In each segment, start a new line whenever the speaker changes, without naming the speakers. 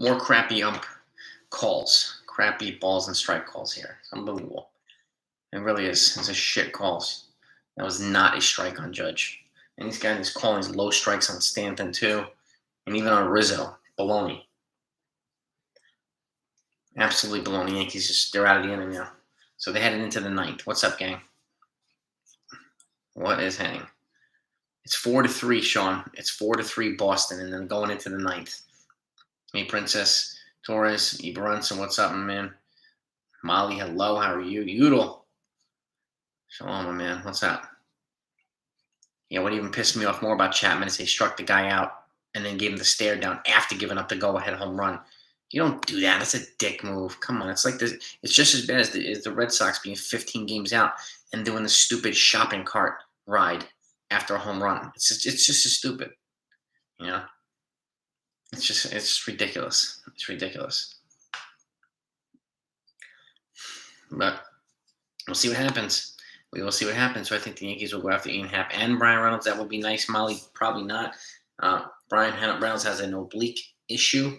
More crappy calls, crappy balls and strike calls here. It's unbelievable. It really is. It's a shit calls. That was not a strike on Judge. And this guy is calling these low strikes on Stanton too, and even on Rizzo. Baloney. Absolutely baloney. Yankees they're out of the inning now. So they headed into the ninth. What's up, gang? What is happening? It's 4-3, Sean. It's 4-3 Boston, and then going into the ninth. Hey, Princess Torres, Brunson, what's up, man? Molly, hello. How are you? Udall. Shalom, my man. What's up? Yeah, what even pissed me off more about Chapman is they struck the guy out and then gave him the stare down after giving up the go-ahead home run. You don't do that. That's a dick move. Come on. It's like this. It's just as bad as the Red Sox being 15 games out and doing the stupid shopping cart ride after a home run. It's just as stupid. You know? It's just ridiculous. It's ridiculous. But we'll see what happens. We will see what happens. So I think the Yankees will go after Ian Happ and Brian Reynolds. That would be nice. Molly, probably not. Brian Reynolds has an oblique issue.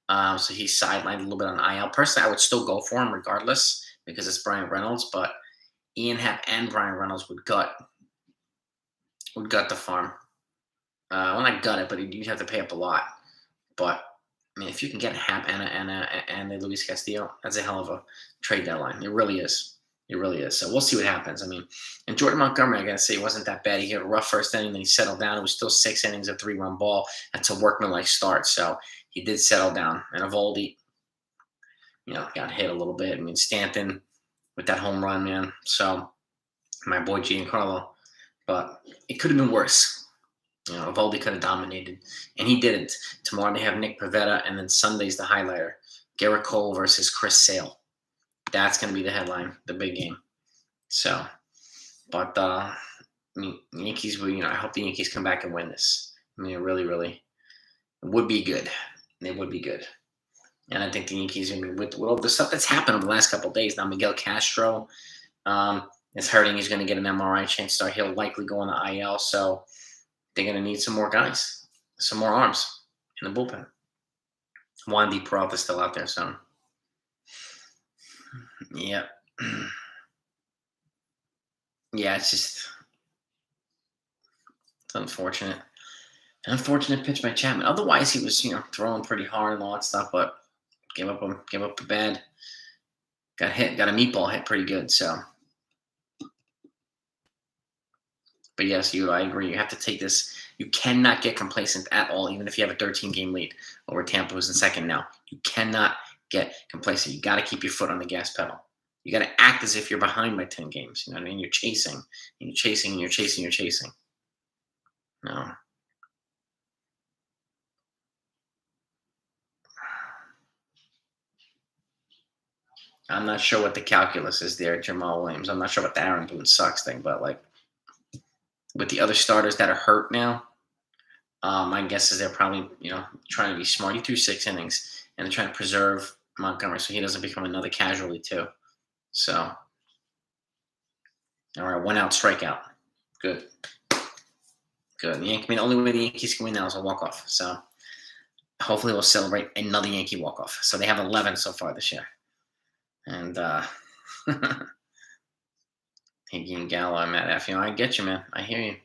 So he's sidelined a little bit on IL. Personally, I would still go for him regardless because it's Brian Reynolds. But Ian Happ and Brian Reynolds would gut the farm. Well, not gut it, but you'd have to pay up a lot. But I mean, if you can get Happ and a Luis Castillo, that's a hell of a trade deadline. It really is. It really is. So we'll see what happens. I mean, and Jordan Montgomery, I got to say, wasn't that bad. He had a rough first inning, then he settled down. It was still 6 innings of 3-run ball. That's a workmanlike start. So he did settle down. And Eovaldi, got hit a little bit. I mean, Stanton with that home run, man. So my boy Giancarlo. But it could have been worse. Eovaldi could have dominated. And he didn't. Tomorrow they have Nick Pivetta, and then Sunday's the highlighter. Garrett Cole versus Chris Sale. That's going to be the headline, the big game. So, but Yankees, I hope the Yankees come back and win this. I mean, it really, really would be good. It would be good. And I think the Yankees, with all the stuff that's happened over the last couple of days, now Miguel Castro is hurting. He's going to get an MRI chance start. He'll likely go on the IL. So they're going to need some more guys, some more arms in the bullpen. Wandy Peralta's still out there, so. Yeah. Yeah, it's unfortunate. An unfortunate pitch by Chapman. Otherwise, he was, throwing pretty hard and all that stuff, but gave up the bad. Got a meatball hit pretty good, so. But yes, I agree. You have to take this. You cannot get complacent at all, even if you have a 13-game lead over Tampa, who's in second now. You cannot get complacent. You got to keep your foot on the gas pedal. You got to act as if you're behind by 10 games. You know what I mean? You're chasing, and you're chasing, and you're chasing, you're chasing. No. I'm not sure what the calculus is there, Jamal Williams. I'm not sure what the Aaron Boone sucks thing, but with the other starters that are hurt now, my guess is they're probably, trying to be smart. He threw 6 innings, and they're trying to preserve Montgomery so he doesn't become another casualty too. So, all right, 1 out strikeout. Good. The only way the Yankees can win now is a walk-off. So, hopefully we'll celebrate another Yankee walk-off. So, they have 11 so far this year. And, Higgy and Gallo, I'm at F. I get you, man. I hear you.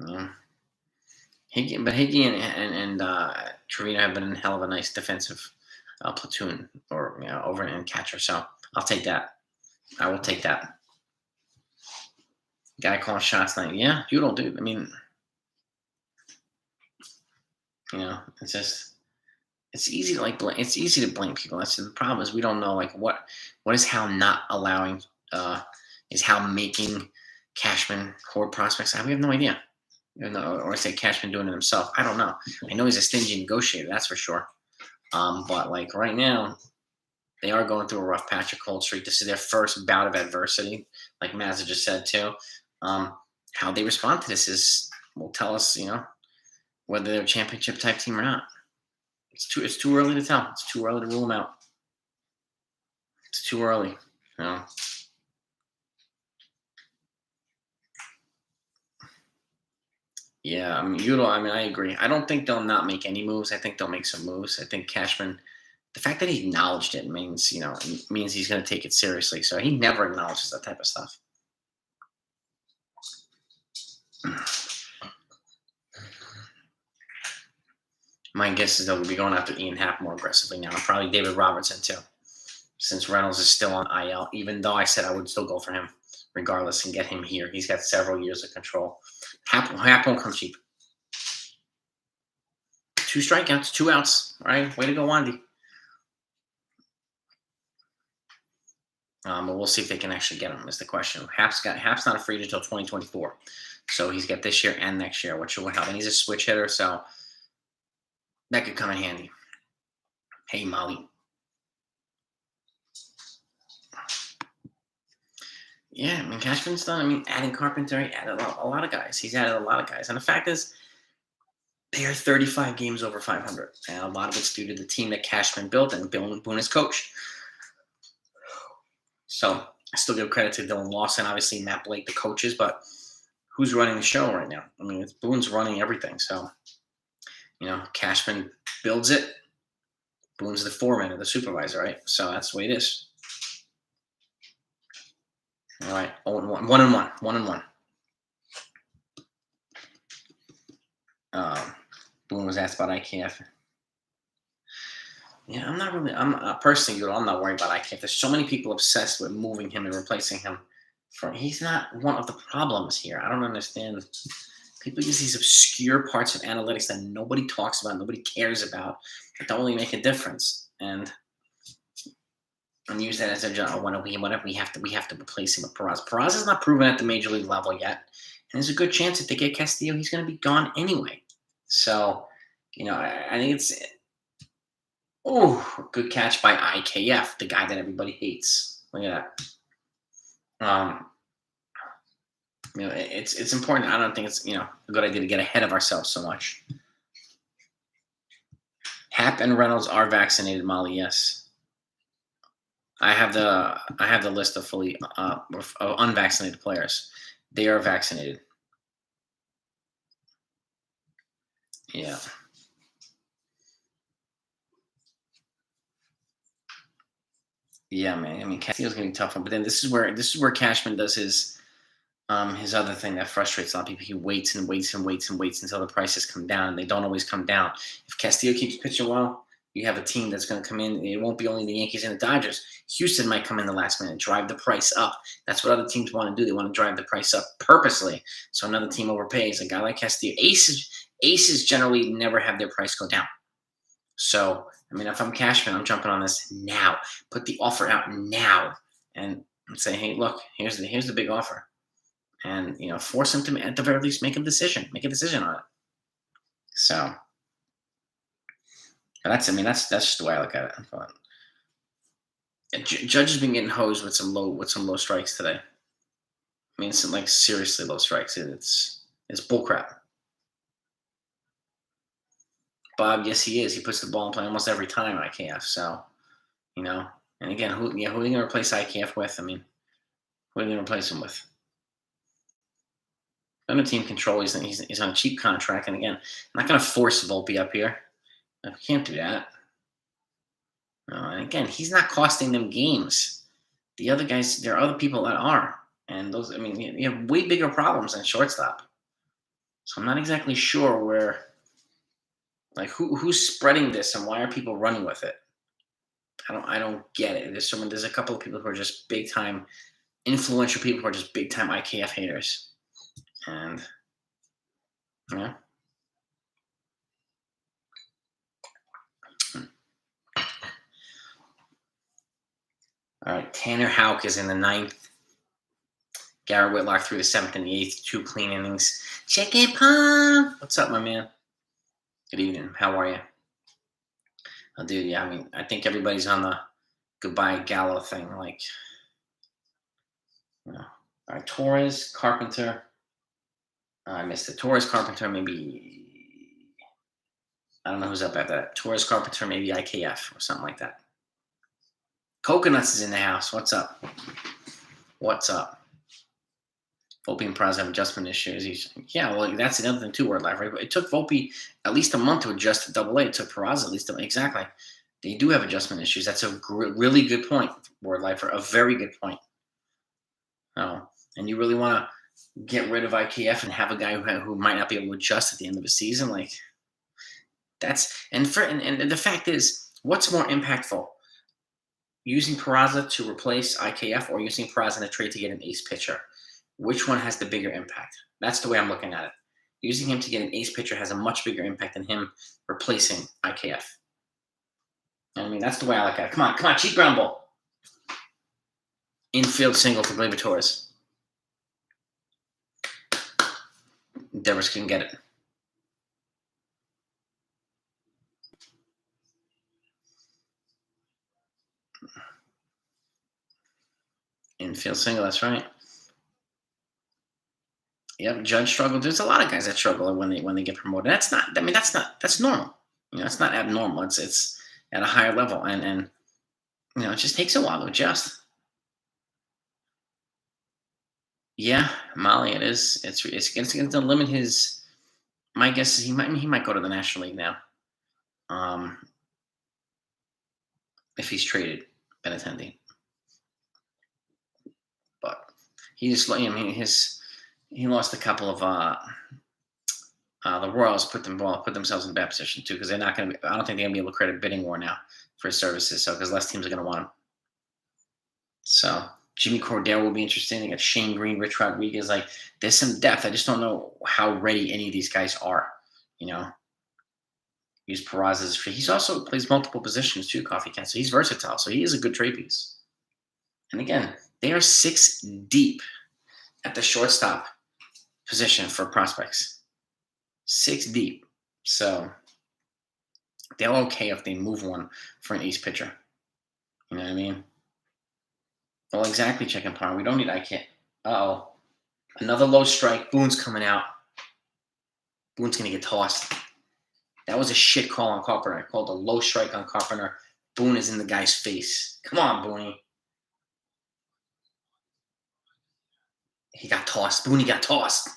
Yeah. Higgy and Trevino have been in hell of a nice defensive platoon or over in catcher. So I'll take that. I will take that. Guy calling shots tonight. Yeah, you don't do. I mean, it's just it's easy to blame. It's easy to blame people. That's the problem is we don't know what is Hal not allowing. Is Hal making Cashman hoard prospects? We have no idea. Or I say Cashman doing it himself. I don't know. I know he's a stingy negotiator, that's for sure. But right now, they are going through a rough patch of cold streak. This is their first bout of adversity, like Mazza just said too. How they respond to this will tell us, whether they're a championship type team or not. It's too early to tell. It's too early to rule them out. It's too early. Yeah, I mean, I agree. I don't think they'll not make any moves. I think they'll make some moves. I think Cashman, the fact that he acknowledged it means, means he's going to take it seriously. So he never acknowledges that type of stuff. My guess is they'll be going after Ian Happ more aggressively now, and probably David Robertson too, since Reynolds is still on IL. Even though I said I would still go for him regardless and get him here. He's got several years of control. Happ won't come cheap. 2 strikeouts, 2 outs. Right, way to go, Wandy. But we'll see if they can actually get him. Is the question. Happ's not a free agent until 2024, so he's got this year and next year, which will help. And he's a switch hitter, so that could come in handy. Hey, Molly. Yeah, I mean, Cashman's done. I mean, adding Carpenter, he added a lot of guys. He's added a lot of guys, and the fact is, they are 35 games over 500, and a lot of it's due to the team that Cashman built and Bill Boone has coached. So I still give credit to Dylan Lawson, obviously Matt Blake, the coaches, but who's running the show right now? I mean, it's Boone's running everything. So, Cashman builds it. Boone's the foreman or the supervisor, right? So that's the way it is. All right, 0-1, 1-1, 1-1. Boone was asked about IKF. Yeah, I'm personally, I'm not worried about IKF. There's so many people obsessed with moving him and replacing him. He's not one of the problems here. I don't understand. People use these obscure parts of analytics that nobody talks about, nobody cares about, that don't really make a difference. And use that as a job. Whenever we have to replace him with Peraza. Peraza is not proven at the major league level yet, and there's a good chance if they get Castillo, he's going to be gone anyway. So, I think it's good catch by IKF, the guy that everybody hates. Look at that. It's important. I don't think it's a good idea to get ahead of ourselves so much. Happ and Reynolds are vaccinated, Molly. Yes. I have the list of fully of unvaccinated players. They are vaccinated. Yeah. Yeah, man. I mean, Castillo's gonna be tough one, but then this is where Cashman does his other thing that frustrates a lot of people. He waits and waits and waits and waits until the prices come down, and they don't always come down. If Castillo keeps pitching well, you have a team that's going to come in. It won't be only the Yankees and the Dodgers. Houston might come in the last minute, drive the price up. That's what other teams want to do. They want to drive the price up purposely, so another team overpays. A guy like Castillo, aces generally never have their price go down. So, I mean, if I'm Cashman, I'm jumping on this now. Put the offer out now, and say, hey, look, here's the big offer, and force him to at the very least make a decision on it. So. But that's just the way I look at it. But Judge has been getting hosed with some low strikes today. I mean, some seriously low strikes. It's bullcrap. Bob, yes, he is. He puts the ball in play almost every time IKF. So, and again, who are you going to replace IKF with? I mean, who are you going to replace him with? Another team control. He's on a cheap contract, and again, I'm not going to force Volpe up here. I can't do that. And again, he's not costing them games. The other guys, there are other people that are. And those, you have way bigger problems than shortstop. So I'm not exactly sure where, who's spreading this and why are people running with it? I don't get it. There's a couple of people who are just big time influential people who are just big time IKF haters. And, yeah. All right, Tanner Houck is in the 9th. Garrett Whitlock through the 7th and the 8th, 2 clean innings. Chicken Pump! What's up, my man? Good evening. How are you? Oh, dude, yeah, I think everybody's on the goodbye Gallo thing. All right, Torres, Carpenter. I missed it. Torres, Carpenter, maybe. I don't know who's up after that. Torres, Carpenter, maybe IKF or something like that. Coconuts is in the house. What's up? Volpe and Peraza have adjustment issues. Yeah, well, that's another thing too. Word life, right? But it took Volpe at least a month to adjust to Double A. It took Peraza at least exactly. They do have adjustment issues. That's a really good point, Word Lifer. A very good point. Oh, and you really want to get rid of IKF and have a guy who might not be able to adjust at the end of the season? Like that's and the fact is, what's more impactful? Using Peraza to replace IKF or using Peraza in a trade to get an ace pitcher? Which one has the bigger impact? That's the way I'm looking at it. Using him to get an ace pitcher has a much bigger impact than him replacing IKF. I mean, that's the way I look at it. Come on, cheap ground ball. Infield single for Gleyber Torres. Devers can get it. Infield single, that's right. Yep, Judge struggled. There's a lot of guys that struggle when they get promoted. That's normal. It's not abnormal. It's at a higher level, and it just takes a while to adjust. Yeah, Molly, it is. It's going to limit his. My guess is he might go to the National League now. If he's traded, Benintendi. But he just, he lost a couple of the Royals put themselves in a bad position too, because they're not going to. I don't think they're going to be able to create a bidding war now for his services. So because less teams are going to want him. So Jimmy Cordero will be interesting. They got Shane Green, Rich Rodriguez. Like there's some depth. I just don't know how ready any of these guys are. Use Peraza as free. He's also plays multiple positions too, Coffee Cat. So he's versatile. So he is a good trade piece. And again, they are 6 deep at the shortstop position for prospects. 6 deep. So they're okay if they move one for an ace pitcher. You know what I mean? Well, exactly, Chicken Parm. We don't need IK. Uh-oh. Another low strike. Boone's coming out. Boone's going to get tossed. That was a shit call on Carpenter. I called a low strike on Carpenter. Boone is in the guy's face. Come on, Booney. He got tossed. Booney got tossed.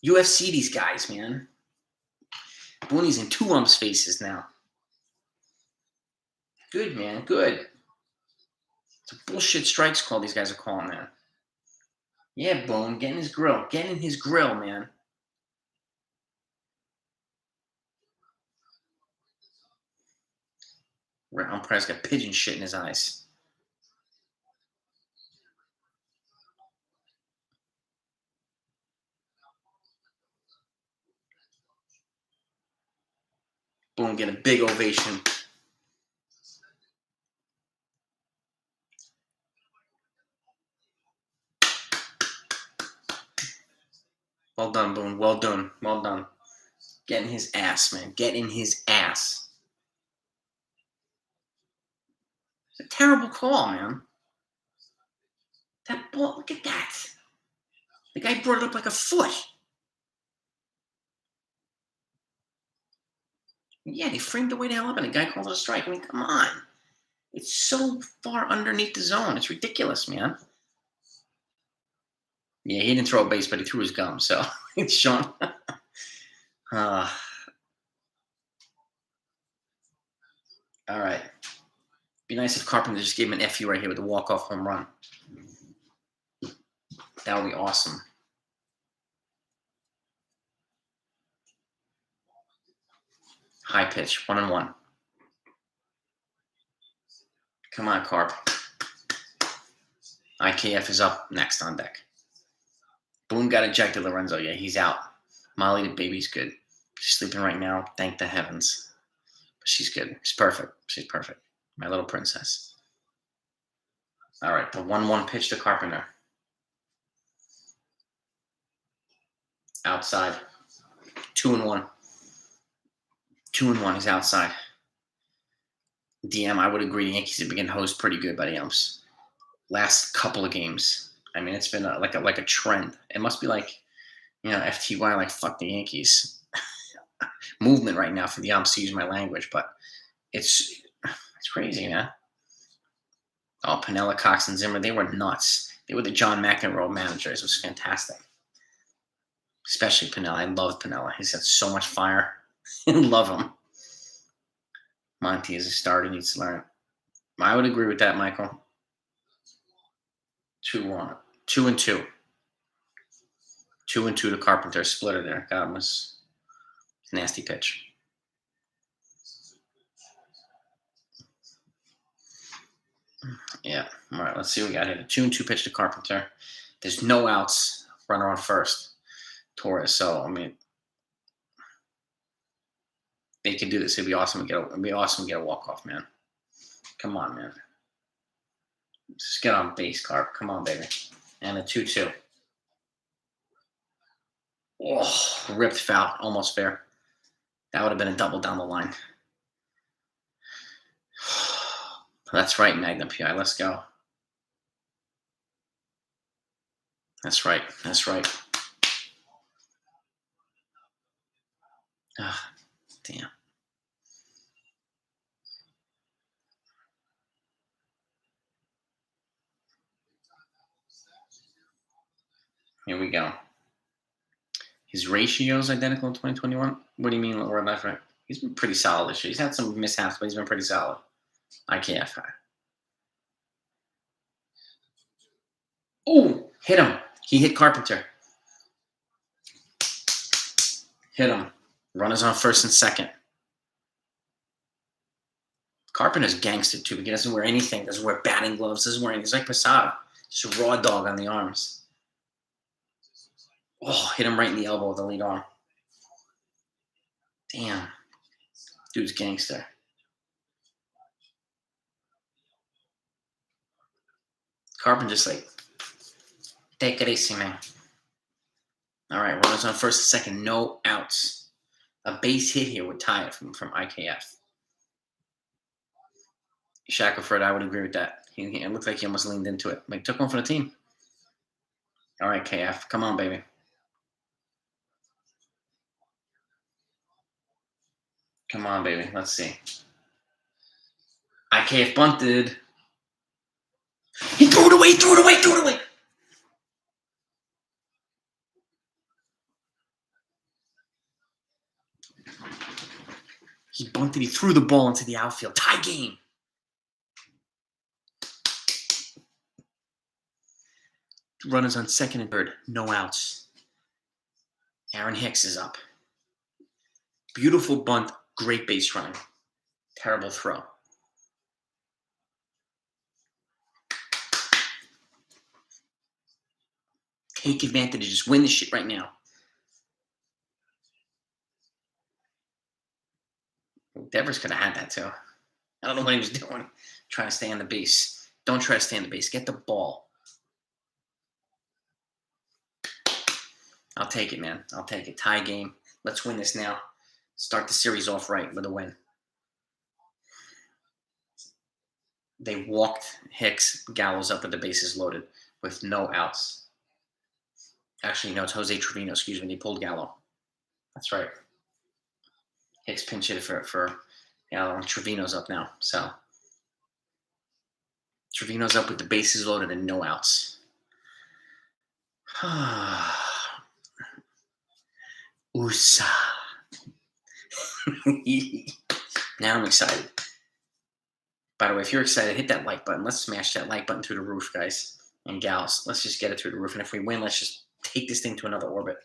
UFC these guys, man. Booney's in 2 umps' faces now. Good, man. Good. It's a bullshit strikes call these guys are calling, man. Yeah, Boone. Get in his grill. Get in his grill, man. Umpire's got pigeon shit in his eyes. Boone get a big ovation. Well done, Boone. Well done. Well done. Get in his ass, man. Get in his ass. It's a terrible call, man. That ball, look at that. The guy brought it up like a foot. Yeah, they framed the way the hell up, and the guy called it a strike. I mean, come on. It's so far underneath the zone. It's ridiculous, man. Yeah, he didn't throw a base, but he threw his gum, so it's Sean. All right. Be nice if Carpenter just gave him an FU right here with a walk-off home run. That would be awesome. High pitch, 1-1. Come on, Carp. IKF is up next on deck. Boone got ejected, Lorenzo. Yeah, he's out. Molly, the baby's good. She's sleeping right now. Thank the heavens. But she's good. She's perfect. She's perfect. My little princess. All right, the 1-1 pitch to Carpenter. Outside. 2-1. 2-1. He's outside. DM, I would agree. The Yankees have been hosed pretty good by the umps. Last couple of games. I mean, it's been like a trend. It must be like, FTY, like fuck the Yankees movement right now for the umps to use my language, but it's crazy, man. Oh, Pinella, Cox, and Zimmer, they were nuts. They were the John McEnroe managers. It was fantastic. Especially Pinella. I love Pinella. He's got so much fire. I love him. Monty is a starter, needs to learn. I would agree with that, Michael. 2-1. 2-2. 2-2 to Carpenter. Splitter there. God, was a nasty pitch. Yeah. All right, let's see what we got here. The 2-2 pitch to Carpenter. There's no outs. Runner on first. Torres. So, I mean, they can do this. It'd be awesome to get a walk-off, man. Come on, man. Just get on base, Carp. Come on, baby. And a 2-2. Oh, ripped foul. Almost fair. That would have been a double down the line. That's right, Magnum PI. Let's go. That's right. That's right. Ah, damn. Here we go. His ratio is identical in 2021. What do you mean, we're left right? He's been pretty solid this year. He's had some mishaps, but he's been pretty solid. IKF. Oh, hit him. He hit Carpenter. Hit him. Runners on first and second. Carpenter's gangster, too. He doesn't wear anything. Doesn't wear batting gloves. He's like Posada. Just a raw dog on the arms. Oh, hit him right in the elbow with the lead arm. Damn. Dude's gangster. Carpenter's like, take it easy, man. All right, runners on first and second. No outs. A base hit here would tie it from IKF. Shackelford, I would agree with that. It looked like he almost leaned into it. Like, took one for the team. All right, KF. Come on, baby. Come on, baby. Let's see. IKF bunted. He threw it away. He bunted. He threw the ball into the outfield. Tie game. Runners on second and third. No outs. Aaron Hicks is up. Beautiful bunt. Great base running. Terrible throw. Take advantage. Just win this shit right now. Devers could have had that too. I don't know what he was doing. Trying to stay on the base. Don't try to stay on the base. Get the ball. I'll take it, man. I'll take it. Tie game. Let's win this now. Start the series off right with a win. They walked Hicks, Gallows up with the bases loaded with no outs. Actually, no, it's Jose Trevino. Excuse me. They pulled Gallo. That's right. Hicks pinch hit for Gallo, and Trevino's up now. So Trevino's up with the bases loaded and no outs. USA. Now I'm excited. By the way, if you're excited, hit that like button. Let's smash that like button through the roof, guys and gals. Let's just get it through the roof. And if we win, let's just take this thing to another orbit.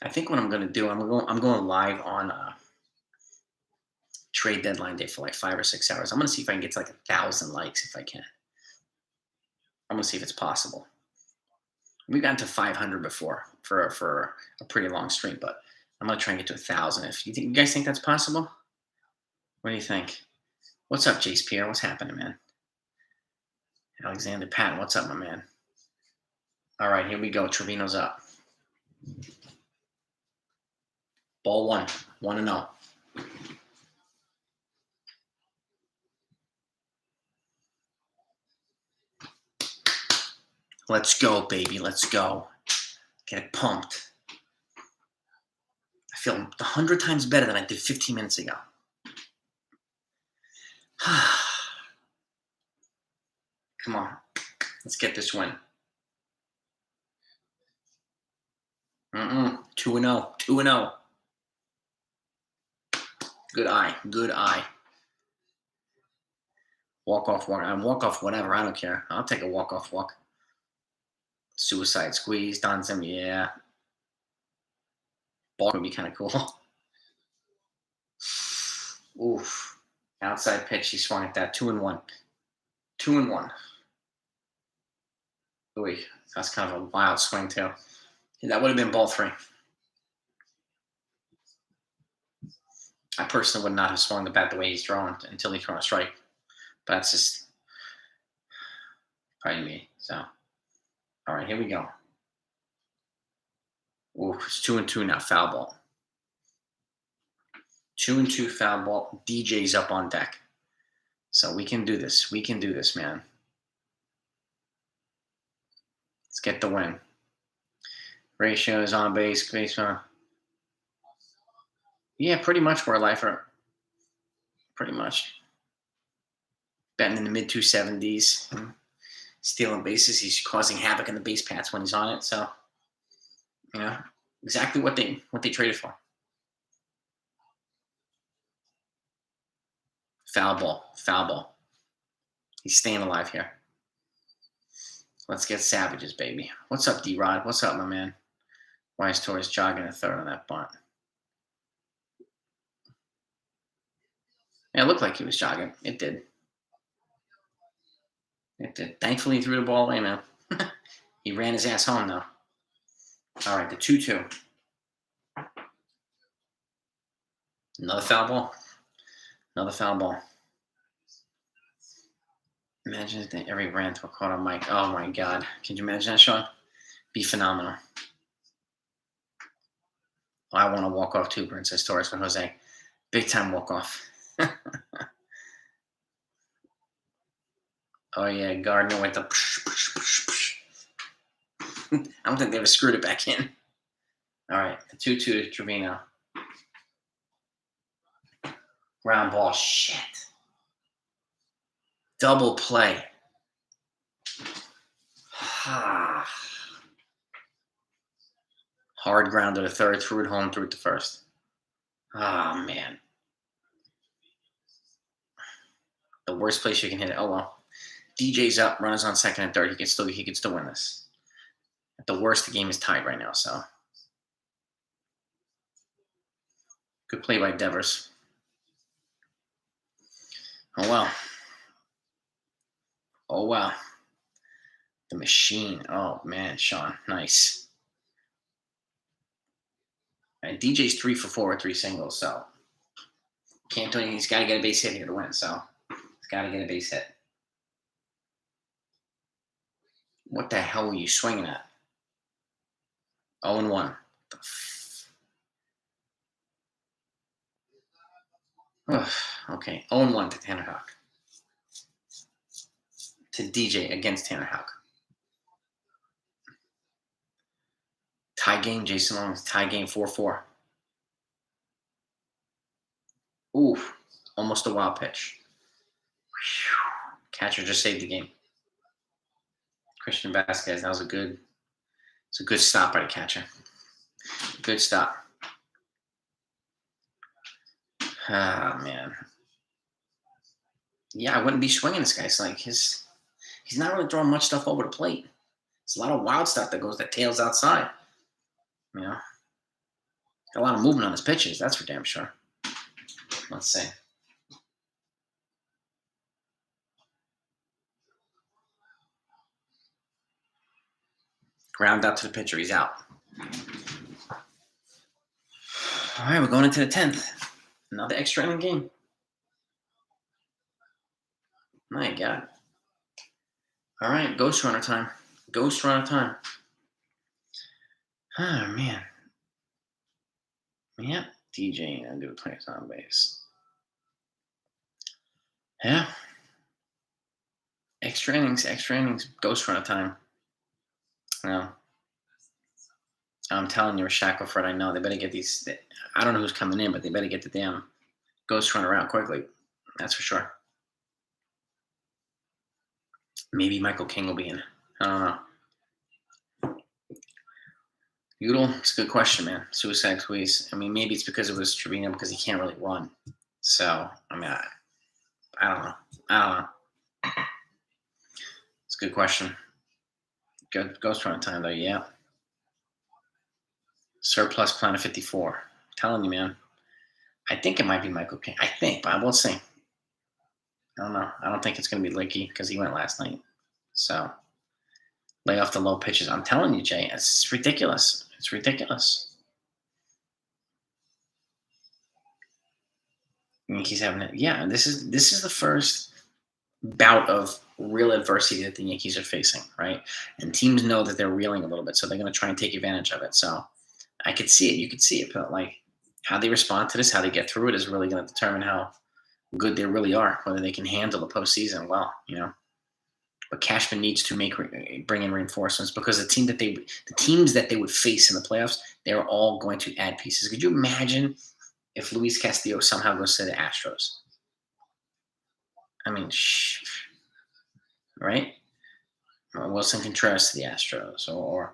I think what I'm going to do, I'm going live on trade deadline day for like 5 or 6 hours. I'm going to see if I can get to like 1,000 likes if I can. I'm going to see if it's possible. We've gotten to 500 before for a pretty long stream, but I'm going to try and get to 1,000. If you guys think that's possible? What do you think? What's up, Jace Pierre? What's happening, man? Alexander Patton, what's up, my man? All right, here we go. Trevino's up. Ball 1, 1-0. Let's go, baby. Let's go. Get it pumped. I feel 100 times better than I did 15 minutes ago. Come on. Let's get this win. 2-0. 2-0. Good eye. Good eye. Walk off. Walk off. Whatever. I don't care. I'll take a walk off walk. Suicide squeeze. Donson. Yeah. Ball would be kind of cool. Oof. Outside pitch. He swung at that. 2-1. 2-1. Ooh, that's kind of a wild swing too. That would have been ball 3. I personally would not have swung the bat the way he's throwing until he's throwing a strike. But that's just probably me. So, all right, here we go. Ooh, it's 2-2 now. Foul ball. 2-2 foul ball. DJ's up on deck. So we can do this. We can do this, man. Let's get the win. Ratios on base. Yeah, pretty much we're a lifer. Pretty much. Betting in the mid 270s. Stealing bases. He's causing havoc in the base paths when he's on it. So, exactly what they traded for. Foul ball. Foul ball. He's staying alive here. Let's get savages, baby. What's up, D-Rod? What's up, my man? Wise Torres jogging a third on that bunt. Yeah, it looked like he was jogging. It did. It did. Thankfully, he threw the ball away, man. He ran his ass home, though. All right, the 2-2. Another foul ball. Another foul ball. Imagine if every rant were caught on mic. Oh, my God. Can you imagine that, Sean? Be phenomenal. I want to walk off too, Princess Torres from Jose. Big time walk off. Oh, yeah. Gardner went to. I don't think they ever screwed it back in. All right. The 2-2 to Trevino. Ground ball. Shit. Double play. Hard ground to the third, threw it home, threw it to first. Oh, man. The worst place you can hit it. Oh, well. DJ's up, runners on second and third. He could still win this. At the worst, the game is tied right now, so. Good play by Devers. Oh, well. Oh, wow. The machine. Oh, man, Sean. Nice. And DJ's 3 for 4 with 3 singles, so. Can't do anything. He's got to get a base hit here to win, so. He's got to get a base hit. What the hell were you swinging at? 0-1. Okay, 0-1 to Tanner Houck. To DJ against Tanner Houck. Tie game, Jason Long. Tie game 4-4. Ooh, almost a wild pitch. Catcher just saved the game. Christian Vasquez, that was a good stop by the catcher. Good stop. Ah, man. Yeah, I wouldn't be swinging this guy. It's like he's not really throwing much stuff over the plate. It's a lot of wild stuff that tails outside. Got a lot of movement on his pitches. That's for damn sure. Let's see. Ground out to the pitcher. He's out. All right, we're going into the 10th. Another extra inning game. My God. All right, ghost runner time. Ghost runner time. Oh, man. Yep, DJ and do plays on base. Yeah. Extra innings, ghost runner time. No. I'm telling you, Shackelford, I know. They better get these. I don't know who's coming in, but they better get the damn ghost runner out quickly. That's for sure. Maybe Michael King will be in. I don't know. Udall, it's a good question, man. Suicide squeeze. I mean, maybe it's because it was Severino because he can't really run. So, I mean, I don't know. I don't know. It's a good question. Good Ghost Runner time, though, yeah. Surplus Planet 54. I'm telling you, man. I think it might be Michael King. I think, but we'll see. I don't know. I don't think it's going to be Licky because he went last night. So, lay off the low pitches. I'm telling you, Jay, it's ridiculous. It's ridiculous. Yankees having it. Yeah, this is the first bout of real adversity that the Yankees are facing, right? And teams know that they're reeling a little bit, so they're going to try and take advantage of it. So I could see it. You could see it, but like how they respond to this, how they get through it, is really going to determine how good they really are, whether they can handle the postseason well. But Cashman needs to bring in reinforcements because the teams that they would face in the playoffs, they're all going to add pieces. Could you imagine if Luis Castillo somehow goes to the Astros? I mean, right? Or Wilson Contreras to the Astros, or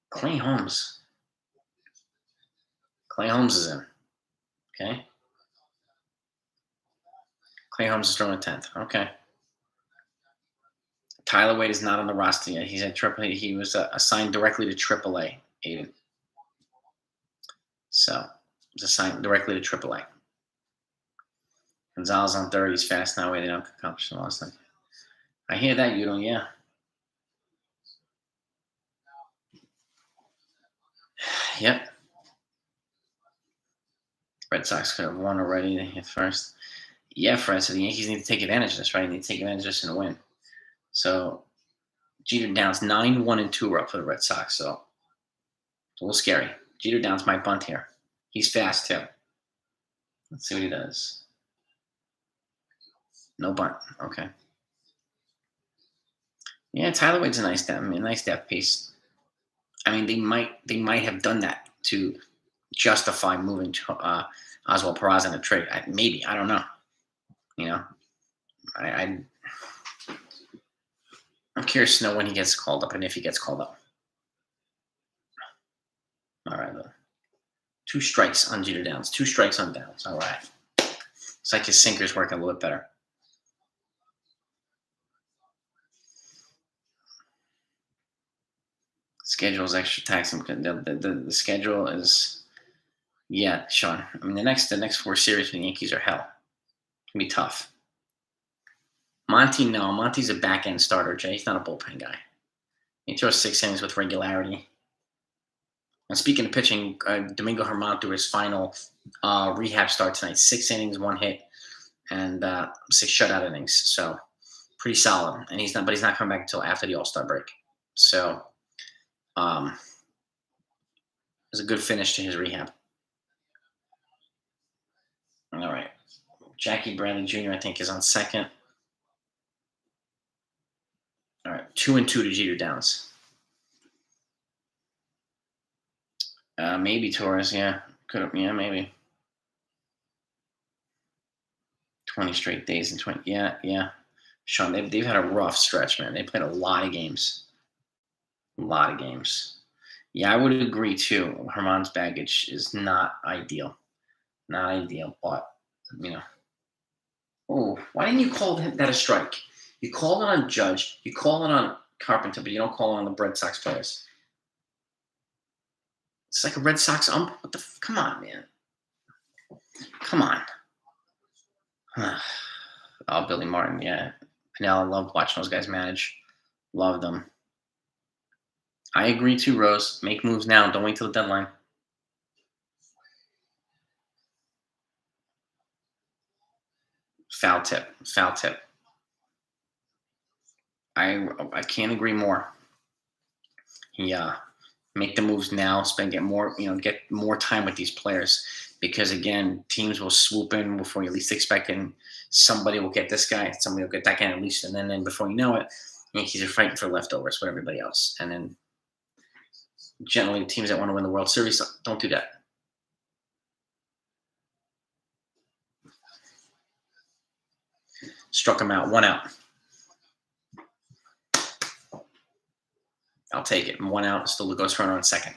Clay Holmes. Clay Holmes is in. Okay. Clay Holmes is throwing 10th. Okay. Tyler Wade is not on the roster yet. He's at AAA. He was assigned directly to AAA, Aiden. So, he's assigned directly to AAA. Gonzalez on third. He's fast now. They don't accomplish the last night. I hear that, you don't, yeah. Yep. Red Sox could have won already. They hit first. Yeah, Fred. So the Yankees need to take advantage of this, right? They need to take advantage of this and win. So Jeter Downs 9-1-2 are up for the Red Sox. So it's a little scary. Jeter Downs might bunt here. He's fast too. Let's see what he does. No bunt. Okay. Yeah, Tyler Wade's a nice depth piece. I mean, they might have done that to justify moving to Oswald Peraza in a trade. Maybe, I don't know. I'm curious to know when he gets called up and if he gets called up. All right, 2 strikes on Jeter Downs. 2 strikes on Downs. All right. It's like his sinker's working a little bit better. Schedule is extra taxing. The schedule is, yeah, Sean. I mean, the next 4 series for the Yankees are hell. It's gonna be tough. Monty, no. Monty's a back end starter, Jay. He's not a bullpen guy. He throws 6 innings with regularity. And speaking of pitching, Domingo Germán threw his final rehab start tonight. 6 innings, 1 hit, and 6 shutout innings. So pretty solid. And he's not coming back until after the All-Star break. So it was a good finish to his rehab. All right. Jackie Bradley Jr., I think, is on second. All right. 2-2 to Jeter Downs. Maybe Torres, yeah. Could have, yeah, maybe. 20 straight days and 20. Yeah. Sean, they've had a rough stretch, man. They played a lot of games. Yeah, I would agree, too. Germán's baggage is not ideal. But, Oh, why didn't you call that a strike? You called it on Judge. You call it on Carpenter, but you don't call it on the Red Sox players. It's like a Red Sox ump. Come on, man. Come on. Oh, Billy Martin, yeah. Pinella, loved watching those guys manage. Loved them. I agree too, Rose. Make moves now. Don't wait till the deadline. Foul tip. I can't agree more. Yeah. Make the moves now. Get more time with these players. Because again, teams will swoop in before you least expect it. And somebody will get this guy, somebody will get that guy at least, and then before you know it, Yankees are fighting for leftovers with everybody else. And then generally, teams that want to win the World Series don't do that. Struck him out, 1 out. I'll take it. 1 out. Still the ghost runner on second.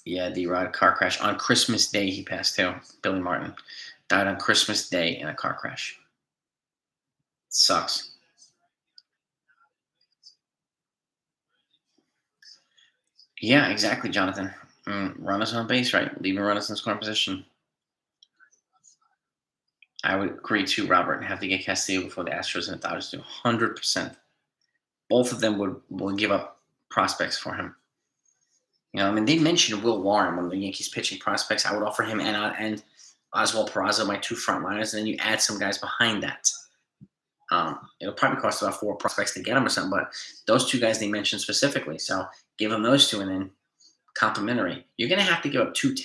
Yeah, D-Rod, car crash. On Christmas Day, he passed too. Billy Martin died on Christmas Day in a car crash. Sucks. Yeah, exactly, Jonathan. Runners on base, right? Leaving runners in scoring position. I would agree too, Robert, and have to get Castillo before the Astros and the Dodgers do 100%. Both of them will give up prospects for him. You know, I mean, they mentioned Will Warren, one of the Yankees pitching prospects. I would offer him and Oswald Peraza, my 2 frontliners, and then you add some guys behind that. It'll probably cost about 4 prospects to get him or something, but those 2 guys they mentioned specifically. So give him those 2 and then complimentary. You're going to have to give up 2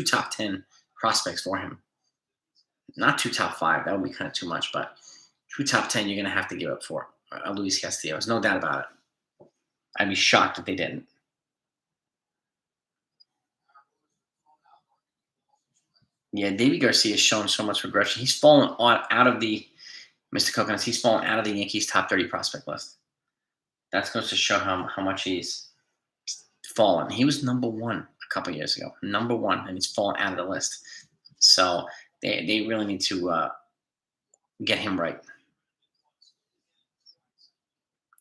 top 10 prospects for him. Not 2 top 5. That would be kind of too much, but 2 top 10 you're going to have to give up for Luis Castillo. There's no doubt about it. I'd be shocked if they didn't. Yeah, Davey Garcia has shown so much regression. He's fallen out of the Mr. Coconuts. He's fallen out of the Yankees' top 30 prospect list. That's going to show how much he's fallen. He was number 1 a couple years ago. Number 1, and he's fallen out of the list. So they really need to get him right.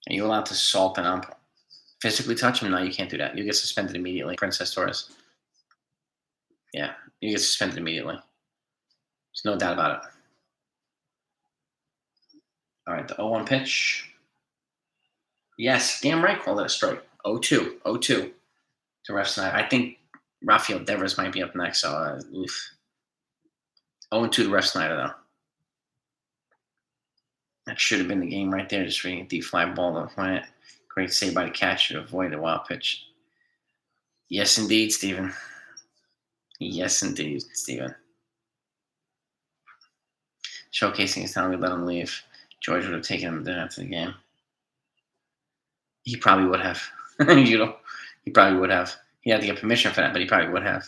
Are you allowed to salt and ump? Physically touch him? No, you can't do that. You get suspended immediately. Princess Torres. Yeah, you get suspended immediately. There's no doubt about it. All right, the 0-1 pitch. Yes, damn right, called it a strike. 0-2, 0-2 to ref side. I think Rafael Devers might be up next, so oof. 0-2 to ref Snyder, though. That should have been the game right there, just reading a deep fly ball to point it. Great save by the catcher to avoid the wild pitch. Yes, indeed, Steven. Yes, indeed, Steven. Showcasing his talent, we let him leave. George would have taken him there after the game. He probably would have. He probably would have. He had to get permission for that, but he probably would have.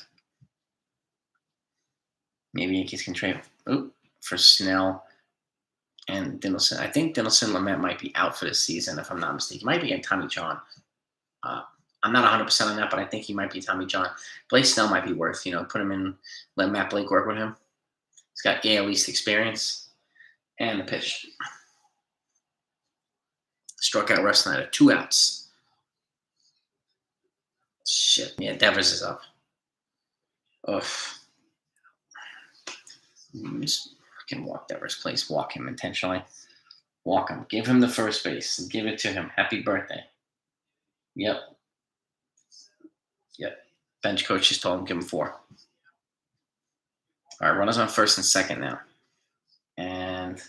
Maybe Yankees can trade for Snell and Dinelson. I think Dinelson Lamet might be out for this season, if I'm not mistaken. He might be in Tommy John. I'm not 100% on that, but I think he might be Tommy John. Blake Snell might be worth, put him in, let Matt Blake work with him. He's got AL East experience and the pitch. Struck out Russ Snyder. 2 outs. Shit. Yeah, Devers is up. Ugh. Just fucking walk Devers, please. Walk him intentionally. Walk him. Give him the first base. And give it to him. Happy birthday. Yep. Bench coach just told him give him 4. All right, runners on first and second now. And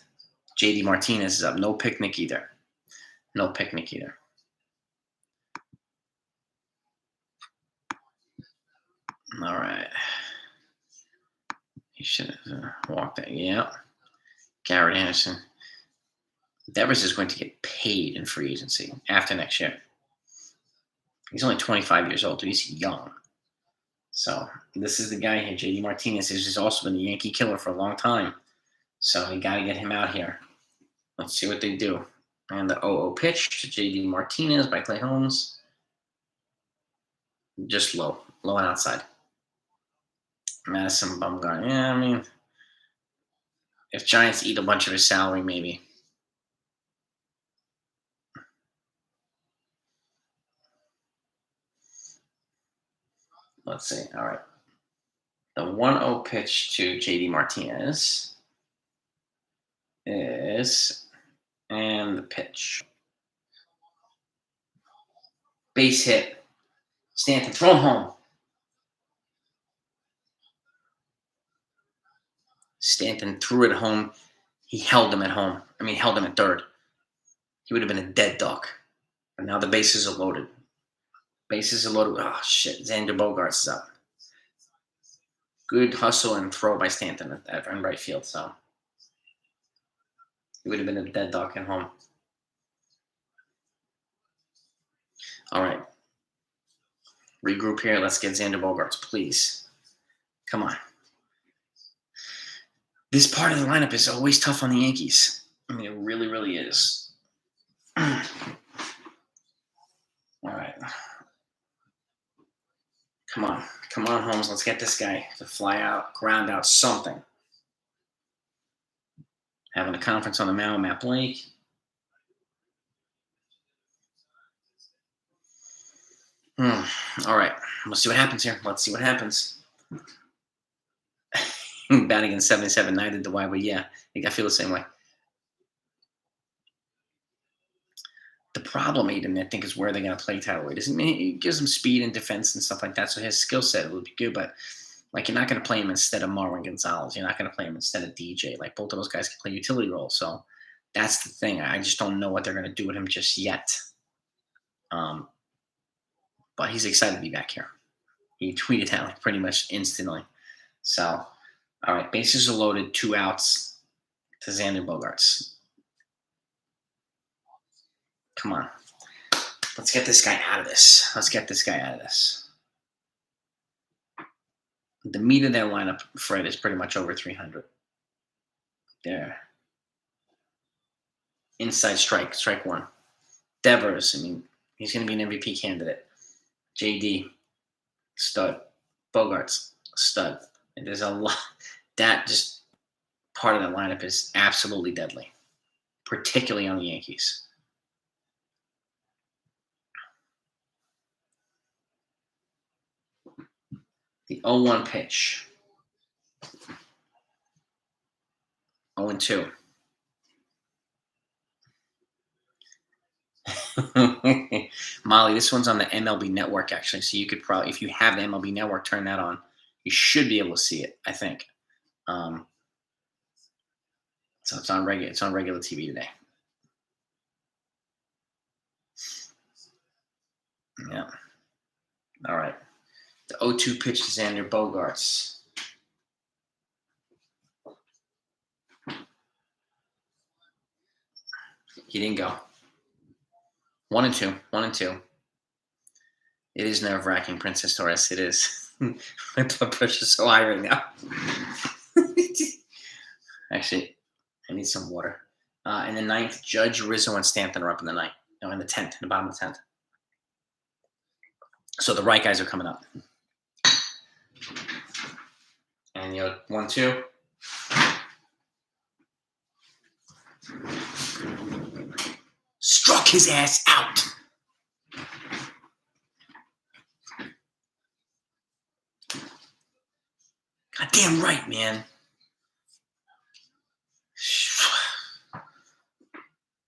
JD Martinez is up. No picnic either. No picnic either. All right. He should have walked that. Yeah. Garrett Anderson. Devers is going to get paid in free agency after next year. He's only 25 years old. He's young. So this is the guy here, JD Martinez. He's also been a Yankee killer for a long time. So we got to get him out here. Let's see what they do. And the 0-0 pitch to JD Martinez by Clay Holmes. Just low and outside. Madison Bumgarner. Yeah, I mean, if Giants eat a bunch of his salary, maybe. Let's see. All right. The 1-0 pitch to JD Martinez is, and the pitch. Base hit. Stanton, throw him home. Stanton threw it home. He held him at home. Held him at third. He would have been a dead duck. And now the bases are loaded. Bases are loaded. Oh, shit. Xander Bogaerts is up. Good hustle and throw by Stanton at right field. So he would have been a dead duck at home. All right. Regroup here. Let's get Xander Bogaerts, please. Come on. This part of the lineup is always tough on the Yankees. It really, really is. Come on. Come on, Holmes. Let's get this guy to fly out, ground out, something. Having a conference on the mound, Matt Blake. All right. We'll see what happens here. Let's see what happens. Batting in 77, neither do I, but yeah, I think I feel the same way. The problem, Aiden, I think, is where they're going to play Tyler Wade. He gives him speed and defense and stuff like that, so his skill set would be good, but like you're not going to play him instead of Marwin Gonzalez. You're not going to play him instead of DJ. Like both of those guys can play utility roles, so that's the thing. I just don't know what they're going to do with him just yet. But he's excited to be back here. He tweeted that like pretty much instantly. So, all right, bases are loaded, 2 outs to Xander Bogaerts. Come on. Let's get this guy out of this. The meat of their lineup, Fred, is pretty much over 300. There. Inside strike 1. Devers, he's going to be an MVP candidate. JD, stud. Bogaerts, stud. And there's a lot. That just part of that lineup is absolutely deadly, particularly on the Yankees. The 0-1 pitch. 0-2. Molly, this one's on the MLB Network, actually. So you could probably, if you have the MLB Network, turn that on. You should be able to see it, I think. So it's on regular TV today. Yeah. All right. The 0-2 pitch to Xander Bogaerts. He didn't go. 1-2. 1-2. It is nerve-wracking, Princess Torres. It is. My blood pressure's so high right now. Actually, I need some water. In the 9th, Judge, Rizzo, and Stanton are up in the 9th. No, in the 10th, in the bottom of the 10th. So the right guys are coming up. And 1-2. Struck his ass out. Goddamn right, man.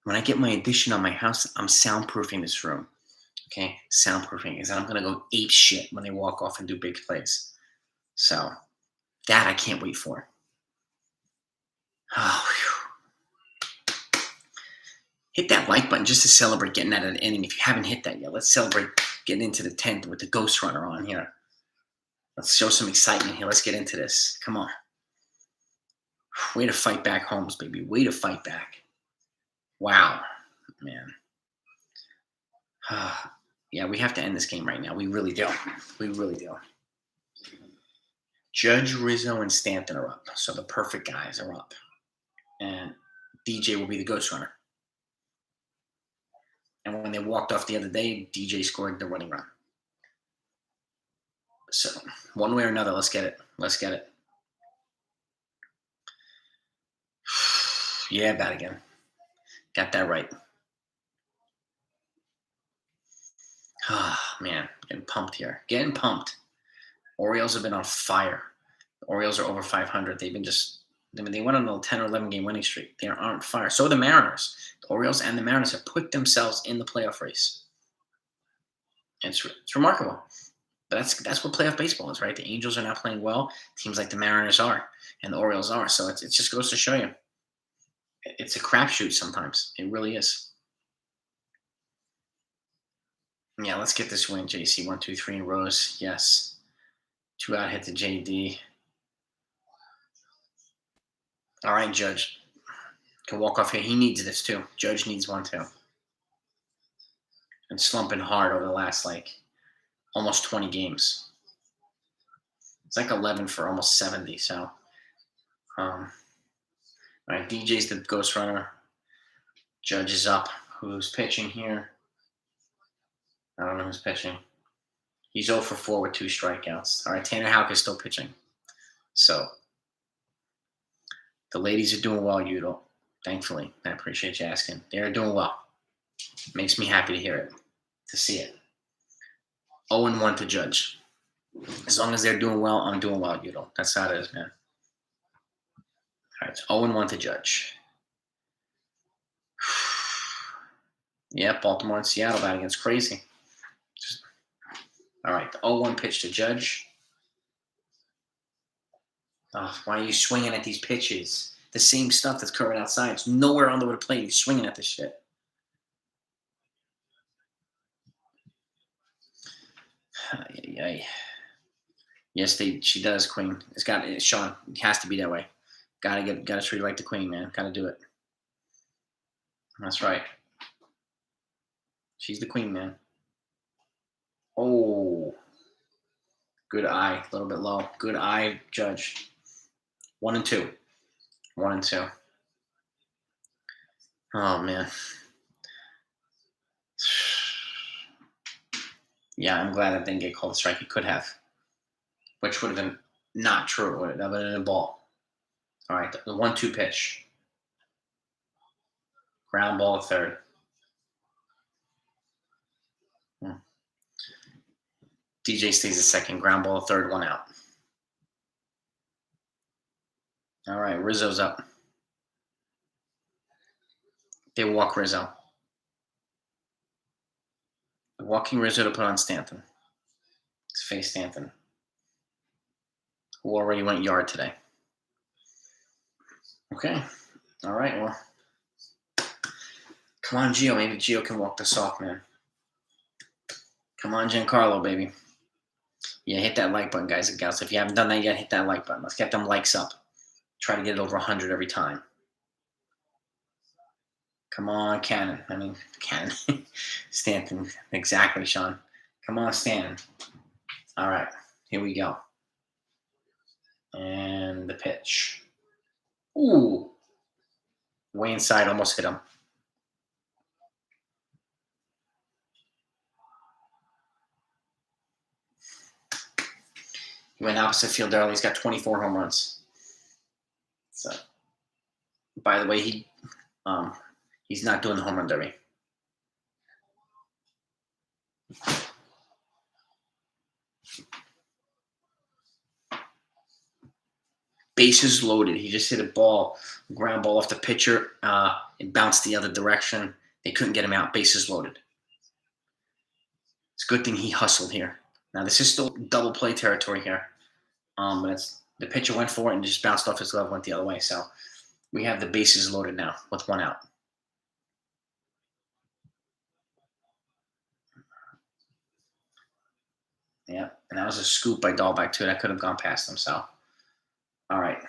When I get my addition on my house, I'm soundproofing this room. Okay? Soundproofing is that I'm going to go ape shit when they walk off and do big plays. So, that I can't wait for. Oh, whew. Hit that like button just to celebrate getting out of the inning. If you haven't hit that yet, let's celebrate getting into the 10th with the Ghost Runner on here. Let's show some excitement here. Let's get into this. Come on. Way to fight back, Holmes, baby. Way to fight back. Wow, man. Yeah, we have to end this game right now. We really do. We really do. Judge, Rizzo, and Stanton are up. So the perfect guys are up. And DJ will be the Ghost Runner. And when they walked off the other day, DJ scored the running run. So one way or another, let's get it. Let's get it. Yeah, bat again. Got that right. Man, getting pumped here. Getting pumped. Orioles have been on fire. The Orioles are over 500. They've been they went on a 10 or 11 game winning streak. They are on fire. So are the Mariners. The Orioles and the Mariners have put themselves in the playoff race. It's remarkable. But that's what playoff baseball is, right? The Angels are not playing well. Teams like the Mariners are, and the Orioles are. So it just goes to show you. It's a crapshoot sometimes. It really is. Yeah, let's get this win, JC. 1, 2, 3 in rows. Yes. 2 out hit to JD. All right, Judge. Can walk off here. He needs this too. Judge needs one too. And slumping hard over the last almost 20 games. It's 11 for almost 70. So, all right, DJ's the Ghost Runner. Judge is up. Who's pitching here? I don't know who's pitching. He's 0 for 4 with 2 strikeouts. All right, Tanner Houck is still pitching. So the ladies are doing well, Udall. Thankfully, I appreciate you asking. They're doing well. Makes me happy to hear it, to see it. 0-1 to Judge. As long as they're doing well, I'm doing well, Udall. That's how it is, man. All right, 0-1 to Judge. Yeah, Baltimore and Seattle batting against crazy. All right, the 0-1 pitch to Judge. Oh, why are you swinging at these pitches? The same stuff that's covered outside. It's nowhere on the way to play. He's swinging at this shit. Yes, she does, Queen. Sean. It has to be that way. Gotta treat her like the Queen, man. Gotta do it. That's right. She's the Queen, man. Oh, good eye. A little bit low. Good eye, Judge. 1-2. 1-2. Oh man. Yeah, I'm glad that didn't get called a strike. He could have, which would have been not true. That would have been a ball. All right, the 1-2 pitch. Ground ball to third. DJ stays at second. Ground ball to third. 1 out. All right, Rizzo's up. They walk Rizzo. Walking Rizzo to put on Stanton. Let's face Stanton, who already went yard today. Okay. All right, well. Come on, Gio. Maybe Gio can walk this off, man. Come on, Giancarlo, baby. Yeah, hit that like button, guys and gals. If you haven't done that yet, hit that like button. Let's get them likes up. Try to get it over 100 every time. Come on, Cannon. Stanton. Exactly, Sean. Come on, Stanton. All right, here we go. And the pitch. Ooh. Way inside, almost hit him. He went opposite field early. He's got 24 home runs. So, by the way, he's not doing the home run derby. Bases loaded. He just hit a ground ball off the pitcher. It bounced the other direction. They couldn't get him out. Bases loaded. It's a good thing he hustled here. Now, this is still double play territory here. But the pitcher went for it and just bounced off his glove, went the other way. So we have the bases loaded now with 1 out. Yeah, and that was a scoop by Dahlbeck, too. That could have gone past him. So, all right.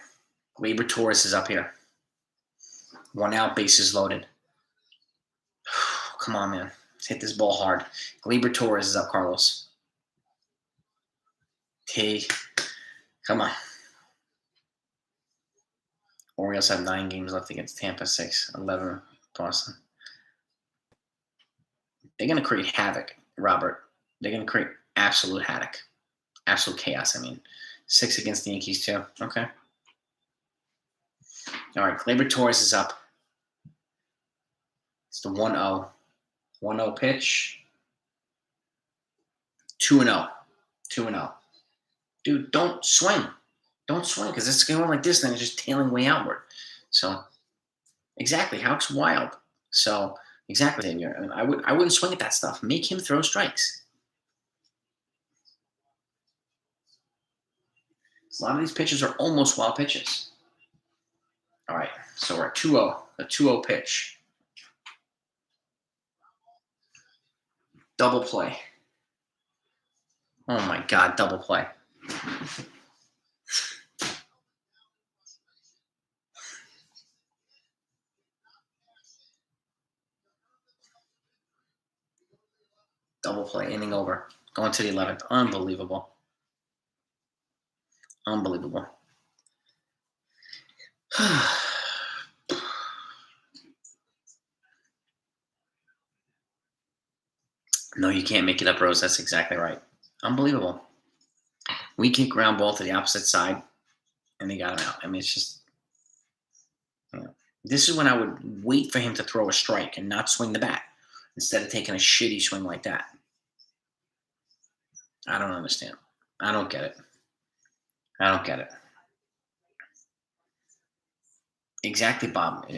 Gleyber Torres is up here. 1 out, bases loaded. Come on, man. Let's hit this ball hard. Gleyber Torres is up, Carlos. Hey, come on. Orioles have 9 games left against Tampa, 6, 11, Boston. They're going to create havoc, Robert. They're going to create absolute havoc. Absolute chaos, 6 against the Yankees, too. Okay. All right, Gleyber Torres is up. It's the 1-0. 1-0 pitch. 2-0. 2-0. Dude, don't swing. Don't swing because it's going like this, then it's just tailing way outward. So, exactly. Houck's wild. So, exactly. I wouldn't swing at that stuff. Make him throw strikes. A lot of these pitches are almost wild pitches. All right. So, we're at 2-0. The 2-0 pitch. Double play. Oh, my God. Double play. Double play, inning over. Going to the 11th. Unbelievable. Unbelievable. No, you can't make it up, Rose. That's exactly right. Unbelievable. We kick ground ball to the opposite side, and they got him out. I mean, it's just, you know, this is when I would wait for him to throw a strike and not swing the bat instead of taking a shitty swing like that. I don't understand. I don't get it. I don't get it. Exactly, Bob.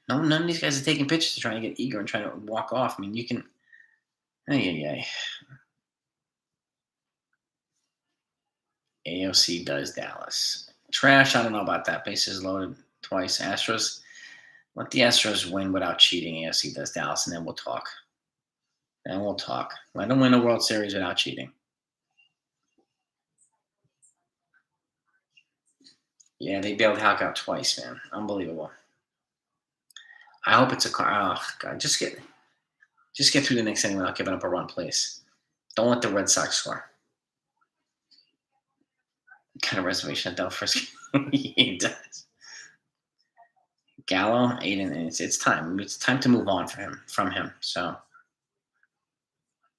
No, none of these guys are taking pitches to try and get eager and trying to walk off. I mean, you can. Ay. AOC does Dallas. Trash. I don't know about that. Bases loaded twice. Astros. Let the Astros win without cheating. AOC does Dallas, and then we'll talk. Then we'll talk. Let them win the World Series without cheating. Yeah, they bailed Hulk out twice, man. Unbelievable. I hope it's a car. Oh God, just get through the next inning without giving up a run, please. Don't let the Red Sox score. What kind of reservation at Delphris? He does. Gallo, Aiden, it's time. It's time to move on from him. So,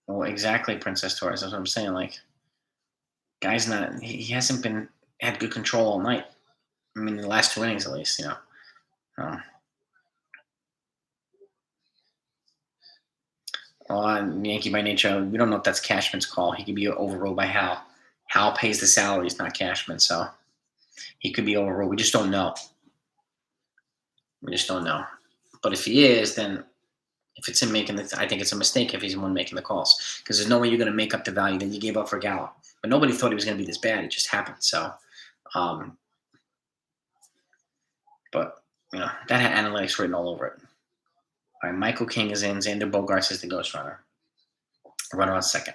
well, exactly, Princess Torres. That's what I'm saying. Like, guy's not. He hasn't been had good control all night. I mean, the last two innings at least. On Yankee by nature, we don't know if that's Cashman's call. He could be overruled by Hal. Hal pays the salaries, not Cashman, so he could be overruled. We just don't know. We just don't know. But if he is, then if it's him making I think it's a mistake if he's the one making the calls because there's no way you're going to make up the value that you gave up for Gallo. But nobody thought he was going to be this bad. It just happened. So, um, but that had analytics written all over it. All right, Michael King is in. Xander Bogaerts is the ghost runner. Runner on second.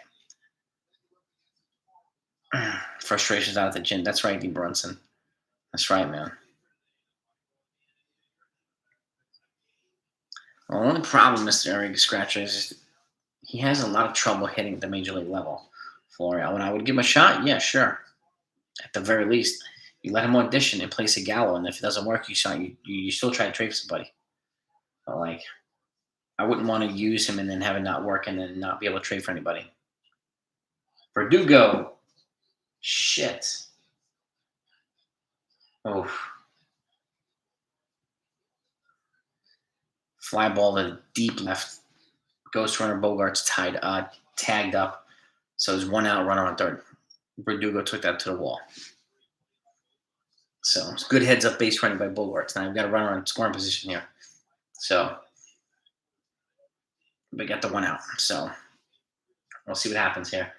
Frustrations out at the gym. That's right, D. Brunson. That's right, man. Well, the only problem, Mr. Eric Scratcher, is he has a lot of trouble hitting at the major league level. Florio, when I would give him a shot, yeah, sure. At the very least, you let him audition in place of Gallo, and if it doesn't work, you still try to trade for somebody. But like, I wouldn't want to use him and then have it not work and then not be able to trade for anybody. Verdugo, shit. Oh, fly ball to deep left. Ghost runner Bogart's tagged up. So there's one out, runner on third. Verdugo took that to the wall. So it's good heads up base running by Bogarts. Now we've got a runner in scoring position here. So we got the one out. So we'll see what happens here.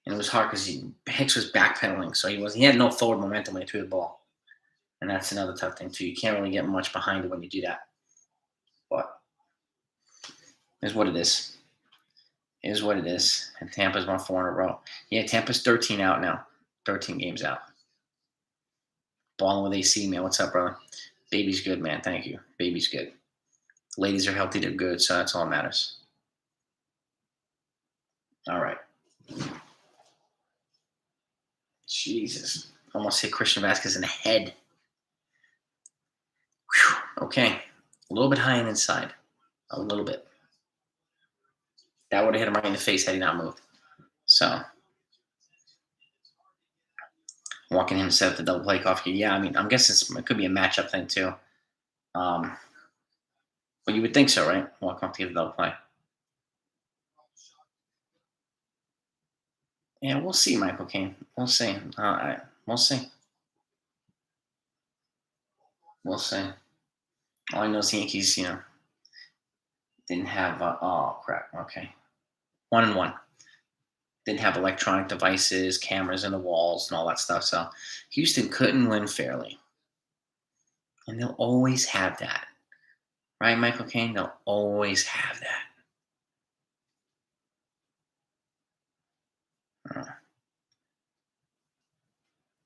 And it was hard because Hicks was backpedaling, so he had no forward momentum when he threw the ball. And that's another tough thing too. You can't really get much behind it when you do that. But is what it is. Is what it is. And Tampa's won 4 in a row. Yeah, Tampa's 13 out now. 13 games out. Balling with AC, man. What's up, brother? Baby's good, man. Thank you. Baby's good. Ladies are healthy. They're good, so that's all that matters. All right. Jesus. Almost hit Christian Vasquez in the head. Whew. Okay. A little bit high and inside. A little bit. That would have hit him right in the face had he not moved. So, walking him to set up the double play coffee. Yeah, I mean, I'm guessing it could be a matchup thing too. But you would think so, right? Walk off to get the double play. Yeah, we'll see, Michael Caine. We'll see. We'll see. We'll see. All I know is the Yankees, didn't have. Oh crap. Okay, 1-1. Didn't have electronic devices, cameras in the walls, and all that stuff. So Houston couldn't win fairly, and they'll always have that, right, Michael Caine? They'll always have that.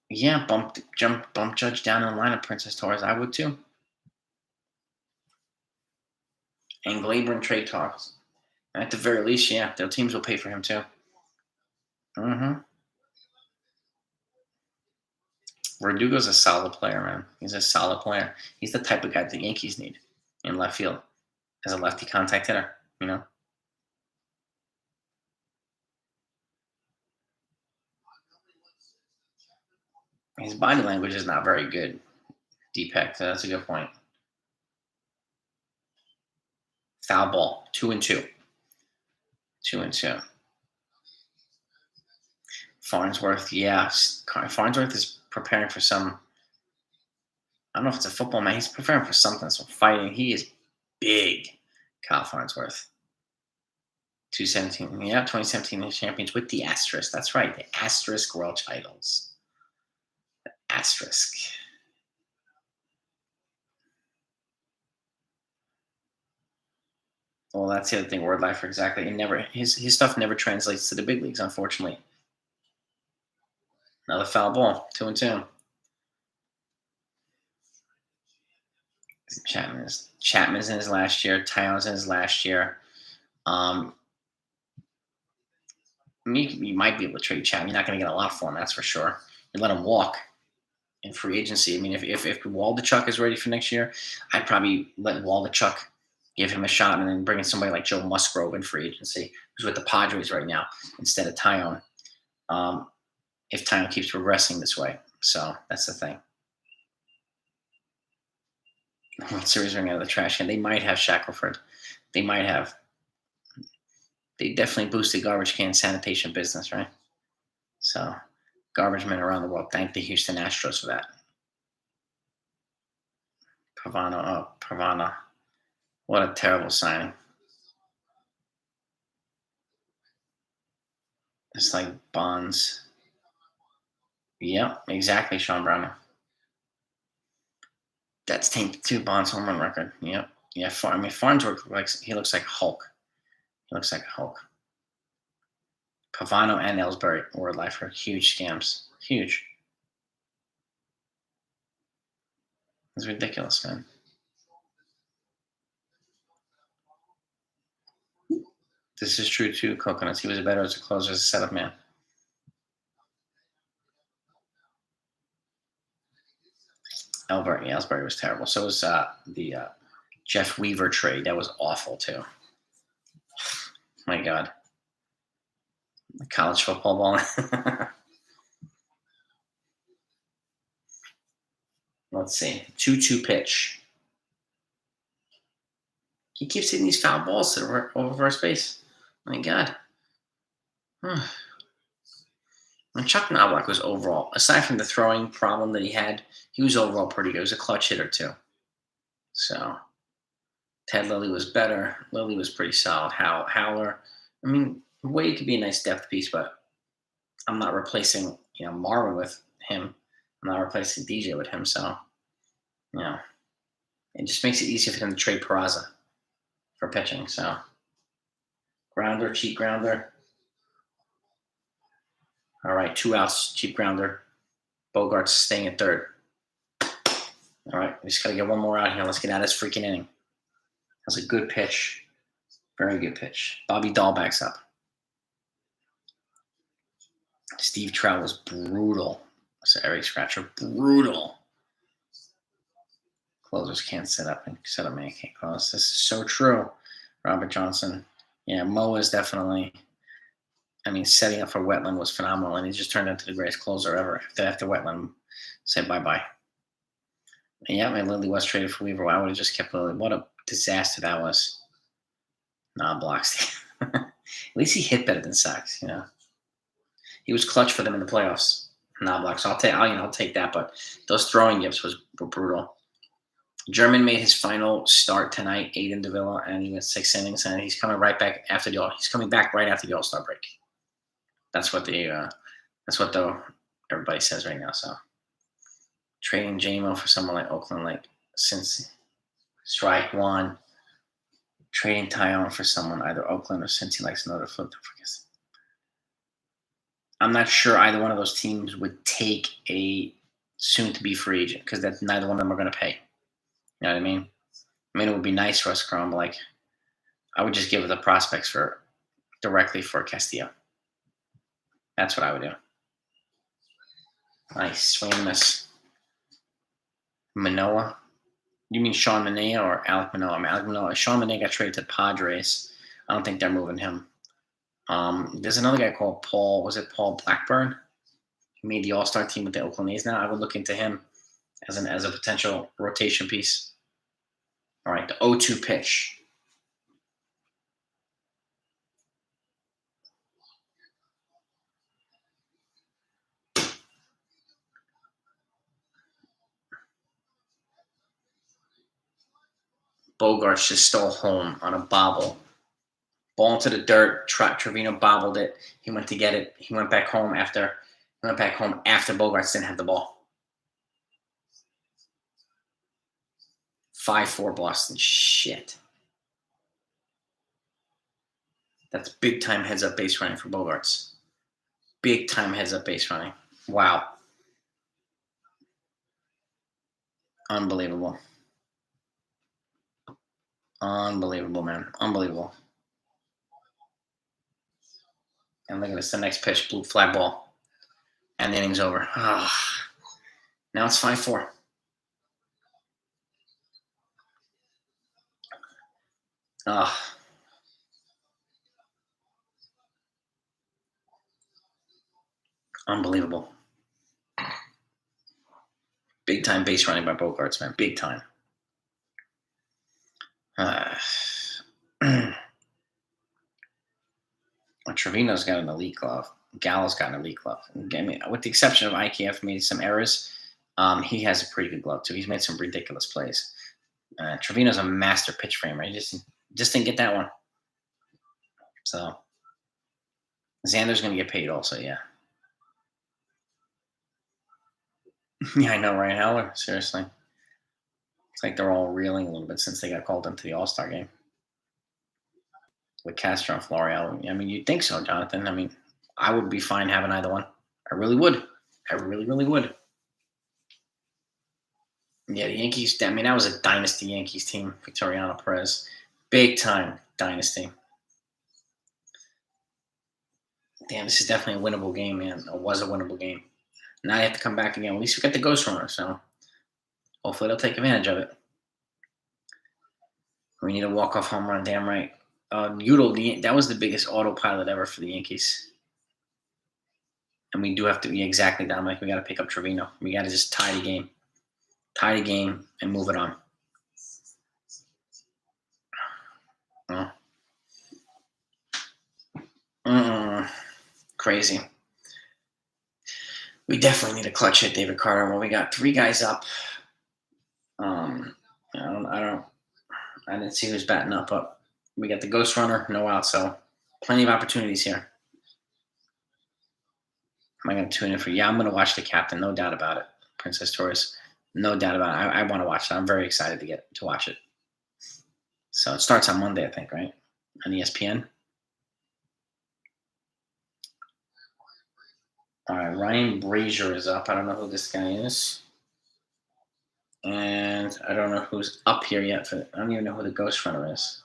Yeah, bump Judge down in the line of Princess Torres. I would too. And Glaber and trade talks. At the very least, yeah, their teams will pay for him too. Mm-hmm. Verdugo's a solid player, man. He's a solid player. He's the type of guy the Yankees need in left field as a lefty contact hitter. His body language is not very good. Deepak, that's a good point. Foul ball, 2-2. 2-2. Farnsworth, yes. Farnsworth is preparing for some. I don't know if it's a football man. He's preparing for something, some fighting. He is big, Kyle Farnsworth. 217. Yeah, 2017 champions with the asterisk. That's right. The asterisk world titles. The asterisk. Well, that's the other thing. Word lifer, exactly. His stuff never translates to the big leagues, unfortunately. Another foul ball. 2-2. Chapman's in his last year. Tyon's in his last year. You might be able to trade Chapman. You're not going to get a lot for him, that's for sure. You let him walk in free agency. I mean, if Waldichuk is ready for next year, I'd probably let Waldichuk, give him a shot, and then bring in somebody like Joe Musgrove in free agency, who's with the Padres right now, instead of Tyon. If Tyon keeps progressing this way. So that's the thing. World Series ring out of the trash can. They might have Shackelford. They might have. They definitely boosted garbage can sanitation business, right? So, garbage men around the world thank the Houston Astros for that. Pavano. What a terrible signing. It's like Bonds. Yep, exactly, Sean Browner. That's tainted too, Bonds' home run record. Yep. Yeah, Farnsworth looks like Hulk. He looks like a Hulk. Pavano and Ellsbury were life are huge scams. Huge. It's ridiculous, man. This is true too, Coconuts. He was better as a closer, as a setup man. Ellsbury was terrible. So was the Jeff Weaver trade. That was awful too. My God. College football ball. Let's see. 2-2 pitch. He keeps hitting these foul balls to over first base. My God. And Chuck Knobloch was overall, aside from the throwing problem that he had, he was overall pretty good. He was a clutch hitter too. So Ted Lilly was better. Lilly was pretty solid. Howler. I mean, Wade could be a nice depth piece, but I'm not replacing Marvin with him. I'm not replacing DJ with him. So it just makes it easier for them to trade Peraza for pitching. So grounder, cheap grounder. All right, 2 outs, cheap grounder. Bogart's staying at third. All right, we just got to get one more out here. Let's get out of this freaking inning. That was a good pitch. Very good pitch. Bobby Dahl backs up. Steve Trout was brutal. So Eric Scratcher, brutal. Closers can't set up and can't close. This is so true. Robert Johnson. Yeah, Mo is definitely. Setting up for Wetland was phenomenal, and he just turned into the greatest closer ever. After Wetland said bye-bye. And yeah, Lily was traded for Weaver. I would have just kept Lily. What a disaster that was. Nah, blocks. At least he hit better than Sox, He was clutch for them in the playoffs. Nah, blocks. I'll take that, but those throwing yips were brutal. German made his final start tonight, Aiden Davila, and he went 6 innings, and he's coming right back after He's coming back right after the All-Star break. That's what everybody says right now. So trading JMO for someone like Oakland, like Cincy, strike one. Trading Tyon for someone either Oakland or Cincy likes another flip. I'm not sure either one of those teams would take a soon-to-be free agent because that neither one of them are going to pay. You know what I mean? It would be nice for us, Chrome, but I would just give the prospects directly for Castillo. That's what I would do. Nice. Swing and miss. Manoah. You mean Sean Manaea or Alek Manoah? Alek Manoah. Sean Manaea got traded to Padres. I don't think they're moving him. There's another guy called Paul. Was it Paul Blackburn? He made the All-Star team with the Oakland A's now. I would look into him as a potential rotation piece. All right, the 0-2 pitch. Bogarts just stole home on a bobble. Ball into the dirt. Trevino bobbled it. He went to get it. He went back home after. Bogarts didn't have the ball. 5-4 Boston. Shit. That's big time heads up base running for Bogarts. Big time heads up base running. Wow. Unbelievable. Unbelievable, man. Unbelievable. And look at this. The next pitch, blue fly ball. And the inning's over. Oh. Now it's 5-4. Oh. Unbelievable. Big time base running by Bogarts, man. Big time. Trevino's got an elite glove. Gallo's got an elite glove. I mean, with the exception of IKF made some errors, he has a pretty good glove too. He's made some ridiculous plays. Trevino's a master pitch framer. He just didn't get that one. So Xander's going to get paid also, yeah. Yeah, I know, right, Heller? Seriously. It's like they're all reeling a little bit since they got called into the All-Star game. With Castro and Florial. I mean, you'd think so, Jonathan. I mean, I would be fine having either one. I really would. I really, really would. Yeah, the Yankees, I mean, that was a dynasty Yankees team. Victoriano Perez. Big time dynasty. Damn, this is definitely a winnable game, man. It was a winnable game. Now you have to come back again. At least we got the ghost runner, so hopefully they'll take advantage of it. We need a walk-off home run, damn right. Udall, that was the biggest autopilot ever for the Yankees. And we do have to, exactly, Dominic. We got to pick up Trevino. We got to just tie the game. Tie the game and move it on. Crazy. We definitely need a clutch hit, David Carter. Well, we got 3 guys up. I didn't see who's batting up, but we got the ghost runner, no out, so plenty of opportunities here. Am I going to tune in for? Yeah, I'm going to watch the captain, no doubt about it. Princess Torres, no doubt about it. I want to watch it. I'm very excited to watch it. So it starts on Monday, I think, right? On ESPN. All right, Ryan Brazier is up. I don't know who this guy is. And I don't know who's up here yet. I don't even know who the ghost runner is.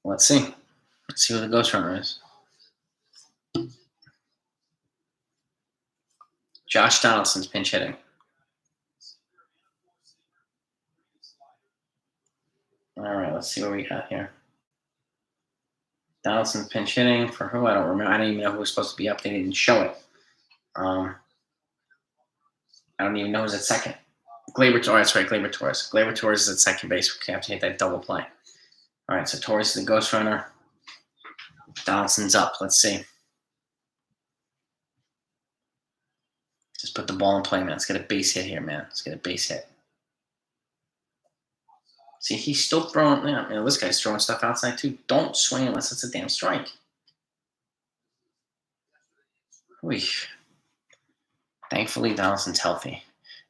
Let's see. Let's see who the ghost runner is. Josh Donaldson's pinch hitting. All right, let's see what we got here. Donaldson's pinch hitting for who? I don't remember. I don't even know who was supposed to be up. They didn't show it. I don't even know who's at second. Gleyber Torres. That's right, Gleyber Torres. Gleyber Torres is at second base. We have to hit that double play. All right, so Torres is the ghost runner. Donaldson's up. Let's see. Just put the ball in play, man. Let's get a base hit here, man. Let's get a base hit. See, he's still throwing. This guy's throwing stuff outside too. Don't swing unless it's a damn strike. Weesh. Thankfully, Donaldson's healthy.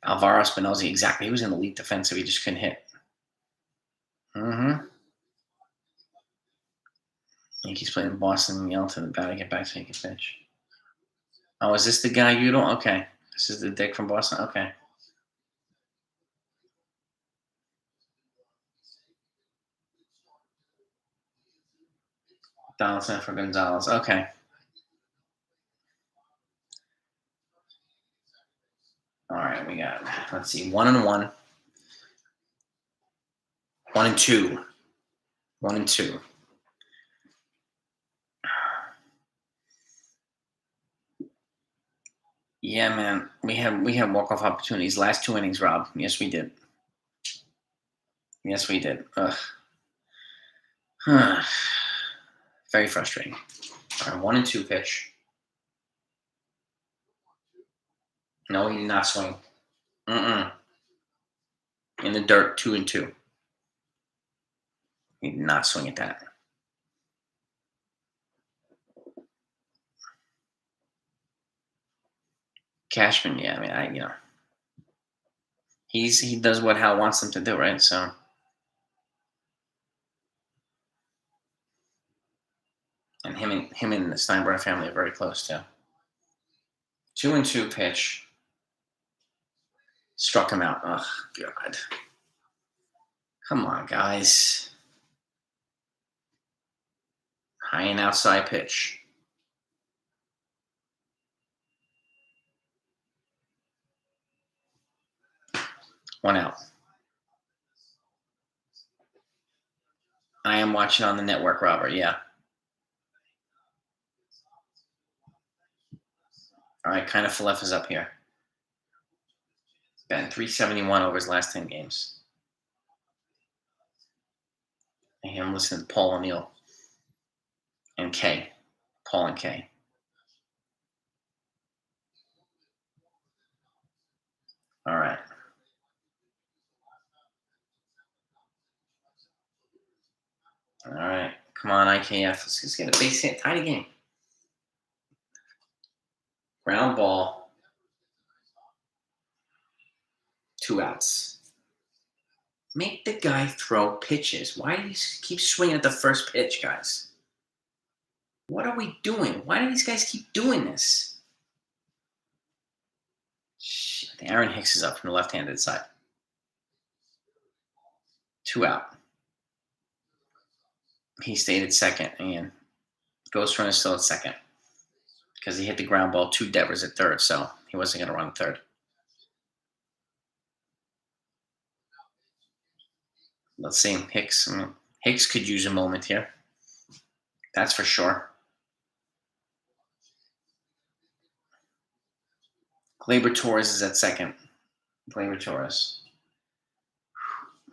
Alvaro Espinosa, exactly. He was in the elite defensive. He just couldn't hit. Yankees playing Boston. Yell to the bat. Get back so he can pitch. Oh, is this the guy you don't? Okay. This is the dick from Boston? Okay. Donaldson for Gonzalez. Okay. All right, we got, let's see, 1-1. 1-2. 1-2. Yeah, man. We had walk-off opportunities. Last 2 innings, Rob. Yes, we did. Yes, we did. Ugh. Very frustrating. All right, 1-2 pitch. No, he did not swing. Mm-mm. In the dirt, 2-2. He did not swing at that. Cashman, yeah, I mean, he does what Hal wants him to do, right? So, and him and the Steinbrenner family are very close too. 2-2 pitch. Struck him out. Oh God. Come on, guys. High and outside pitch. One out. I am watching on the network, Robert. Yeah. All right, kind of Falef is up here. Batting 371 over his last 10 games. And I'm listening to Paul O'Neill and K. Paul and K. All right. All right. Come on, IKF. Let's get a base hit. Tie the game. Ground ball. 2 outs. Make the guy throw pitches. Why do you keep swinging at the first pitch, guys? What are we doing? Why do these guys keep doing this? Shit. Aaron Hicks is up from the left-handed side. 2 out. He stayed at second and Ghost Runner still at second because he hit the ground ball. 2 Devers at third, so he wasn't going to run third. Let's see. Hicks could use a moment here. That's for sure. Gleyber Torres is at second. Gleyber Torres.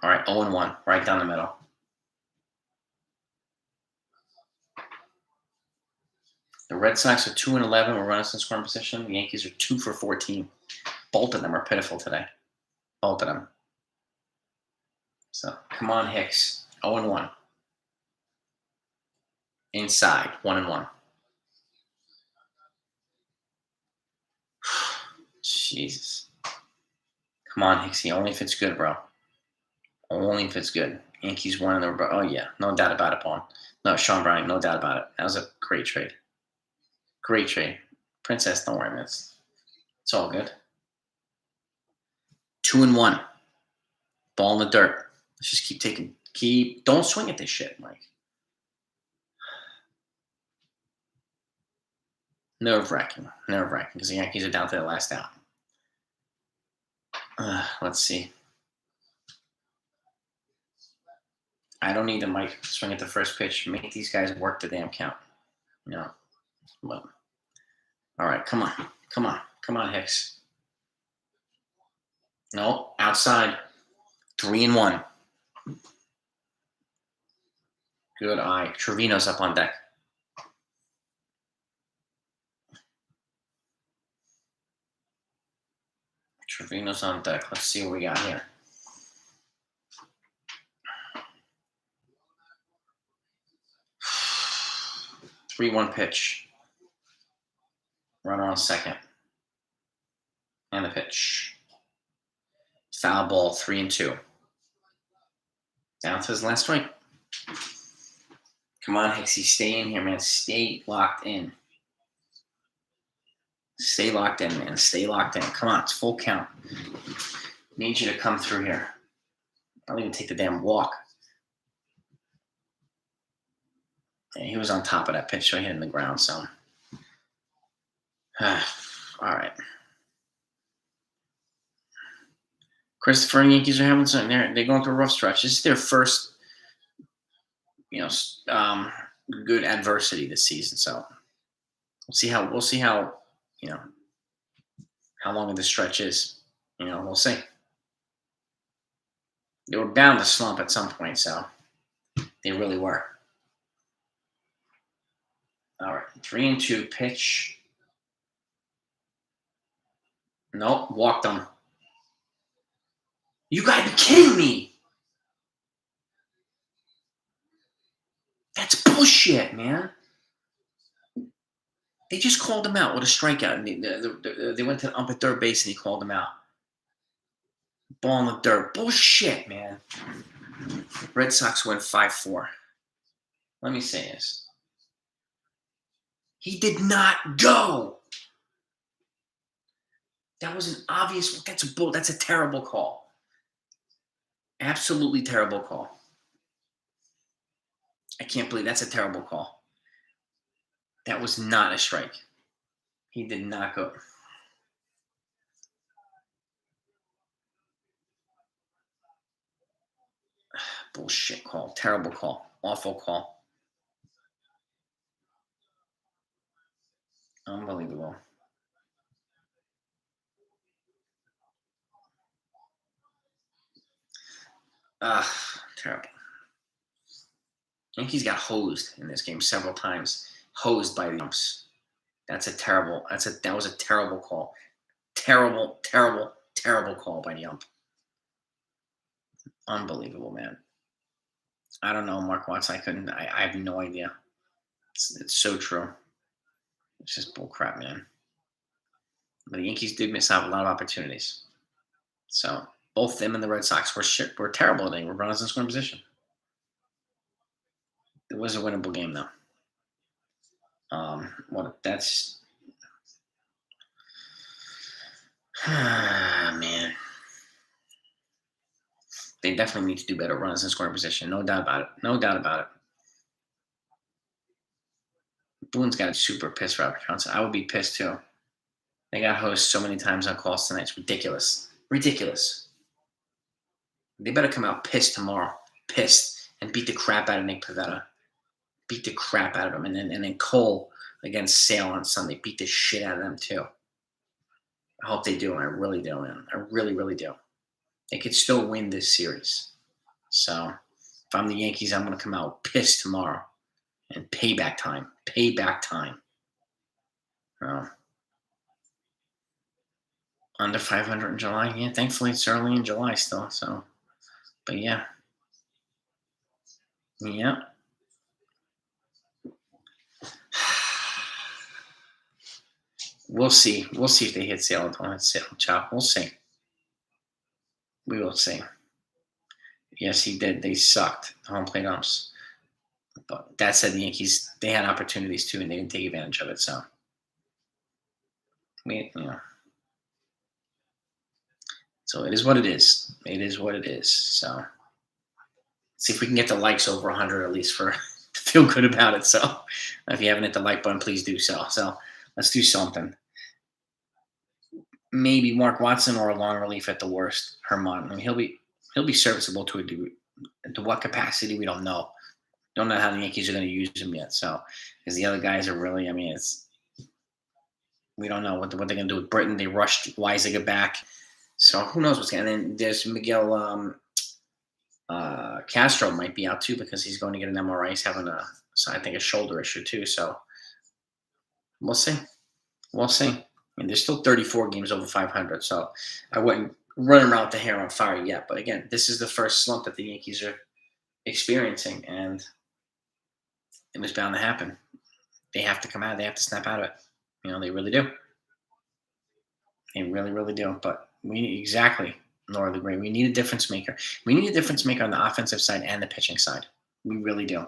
All right, 0-1, right down the middle. The Red Sox are 2-11 with runners in scoring position. The Yankees are 2 for 14. Both of them are pitiful today. Both of them. So come on, Hicks. 0-1. Inside, 1-1. Jesus. Come on, Hicksy. Only if it's good, bro. Only if it's good. Yankees won in the. Oh, yeah. No doubt about it, Paul. No, Sean Bryant. No doubt about it. That was a great trade. Great trade. Princess, don't worry, man. It's all good. 2-1. Ball in the dirt. Let's just keep taking. Don't swing at this shit, Mike. Nerve-wracking because the Yankees are down to the last out. Let's see. I don't need to, Mike, swing at the first pitch. Make these guys work the damn count. No. Well, all right, come on, Hicks. No, outside. 3-1. Good eye. Trevino's up on deck. Trevino's on deck. Let's see what we got here. 3-1 pitch. Runner on second. And the pitch. Foul ball, 3-2. Down to his last strike. Come on, Hicksy. Stay in here, man. Stay locked in. Stay locked in, man. Stay locked in. Come on, it's full count. Need you to come through here. I'll even take the damn walk. Yeah, he was on top of that pitch, so he hit in the ground, so. All right. Christopher and Yankees are having something there. They're going through a rough stretch. This is their first, good adversity this season. So we'll see how how long the stretch is. We'll see. They were bound to slump at some point, so they really were. All right, 3-2 pitch. Nope, walked them. You gotta be kidding me! That's bullshit, man. They just called him out with a strikeout. And they went to the ump at third base and he called him out. Ball in the dirt. Bullshit, man. Red Sox win 5-4. Let me say this. He did not go. That was an obvious. That's a terrible call. Absolutely terrible call. I can't believe that's a terrible call. That was not a strike. He did not go. Bullshit call. Terrible call. Awful call. Unbelievable. Terrible. Yankees got hosed in this game several times. Hosed by the umps. That was a terrible call. Terrible, terrible, terrible call by the ump. Unbelievable, man. I don't know, Mark Watson. I have no idea. It's so true. It's just bullcrap, man. But the Yankees did miss out a lot of opportunities. So both them and the Red Sox were terrible. They were runners in scoring position. It was a winnable game, though. That's man. They definitely need to do better runners in scoring position. No doubt about it. No doubt about it. Boone's got a super pissed Robert Johnson. I would be pissed too. They got hosed so many times on calls tonight. It's ridiculous. Ridiculous. They better come out pissed tomorrow. Pissed. And beat the crap out of Nick Pivetta. Beat the crap out of him. And then Cole against Sale on Sunday. Beat the shit out of them too. I hope they do. I really do, man. I really, really do. They could still win this series. So if I'm the Yankees, I'm going to come out pissed tomorrow. And payback time. Payback time. Under 500 in July. Yeah, thankfully it's early in July still. So, but yeah. Yeah. We'll see. We'll see if they hit Sale or don't hit Sale. Chop. We'll see. We will see. Yes, he did. They sucked. The home plate umps. But that said, the Yankees, they had opportunities too, and they didn't take advantage of it. So, So it is what it is. It is what it is. So see if we can get the likes over 100 at least to feel good about it. So if you haven't hit the like button, please do so. So let's do something. Maybe Mark Watson or a long relief at the worst. Herman. I mean, he'll be serviceable to a degree. To what capacity, we don't know. Don't know how the Yankees are going to use him yet. So because the other guys are really, we don't know what they're going to do with Britton. They rushed Loisaga back. So who knows what's going to. And then there's Miguel Castro might be out too because he's going to get an MRI. He's having I think a shoulder issue too. So we'll see. We'll see. And there's still 34 games over 500. So I wouldn't run around with the hair on fire yet. But again, this is the first slump that the Yankees are experiencing, and it was bound to happen. They have to come out. They have to snap out of it. They really do. They really, really do. But exactly, Nora the Great. We need a difference maker. We need a difference maker on the offensive side and the pitching side. We really do.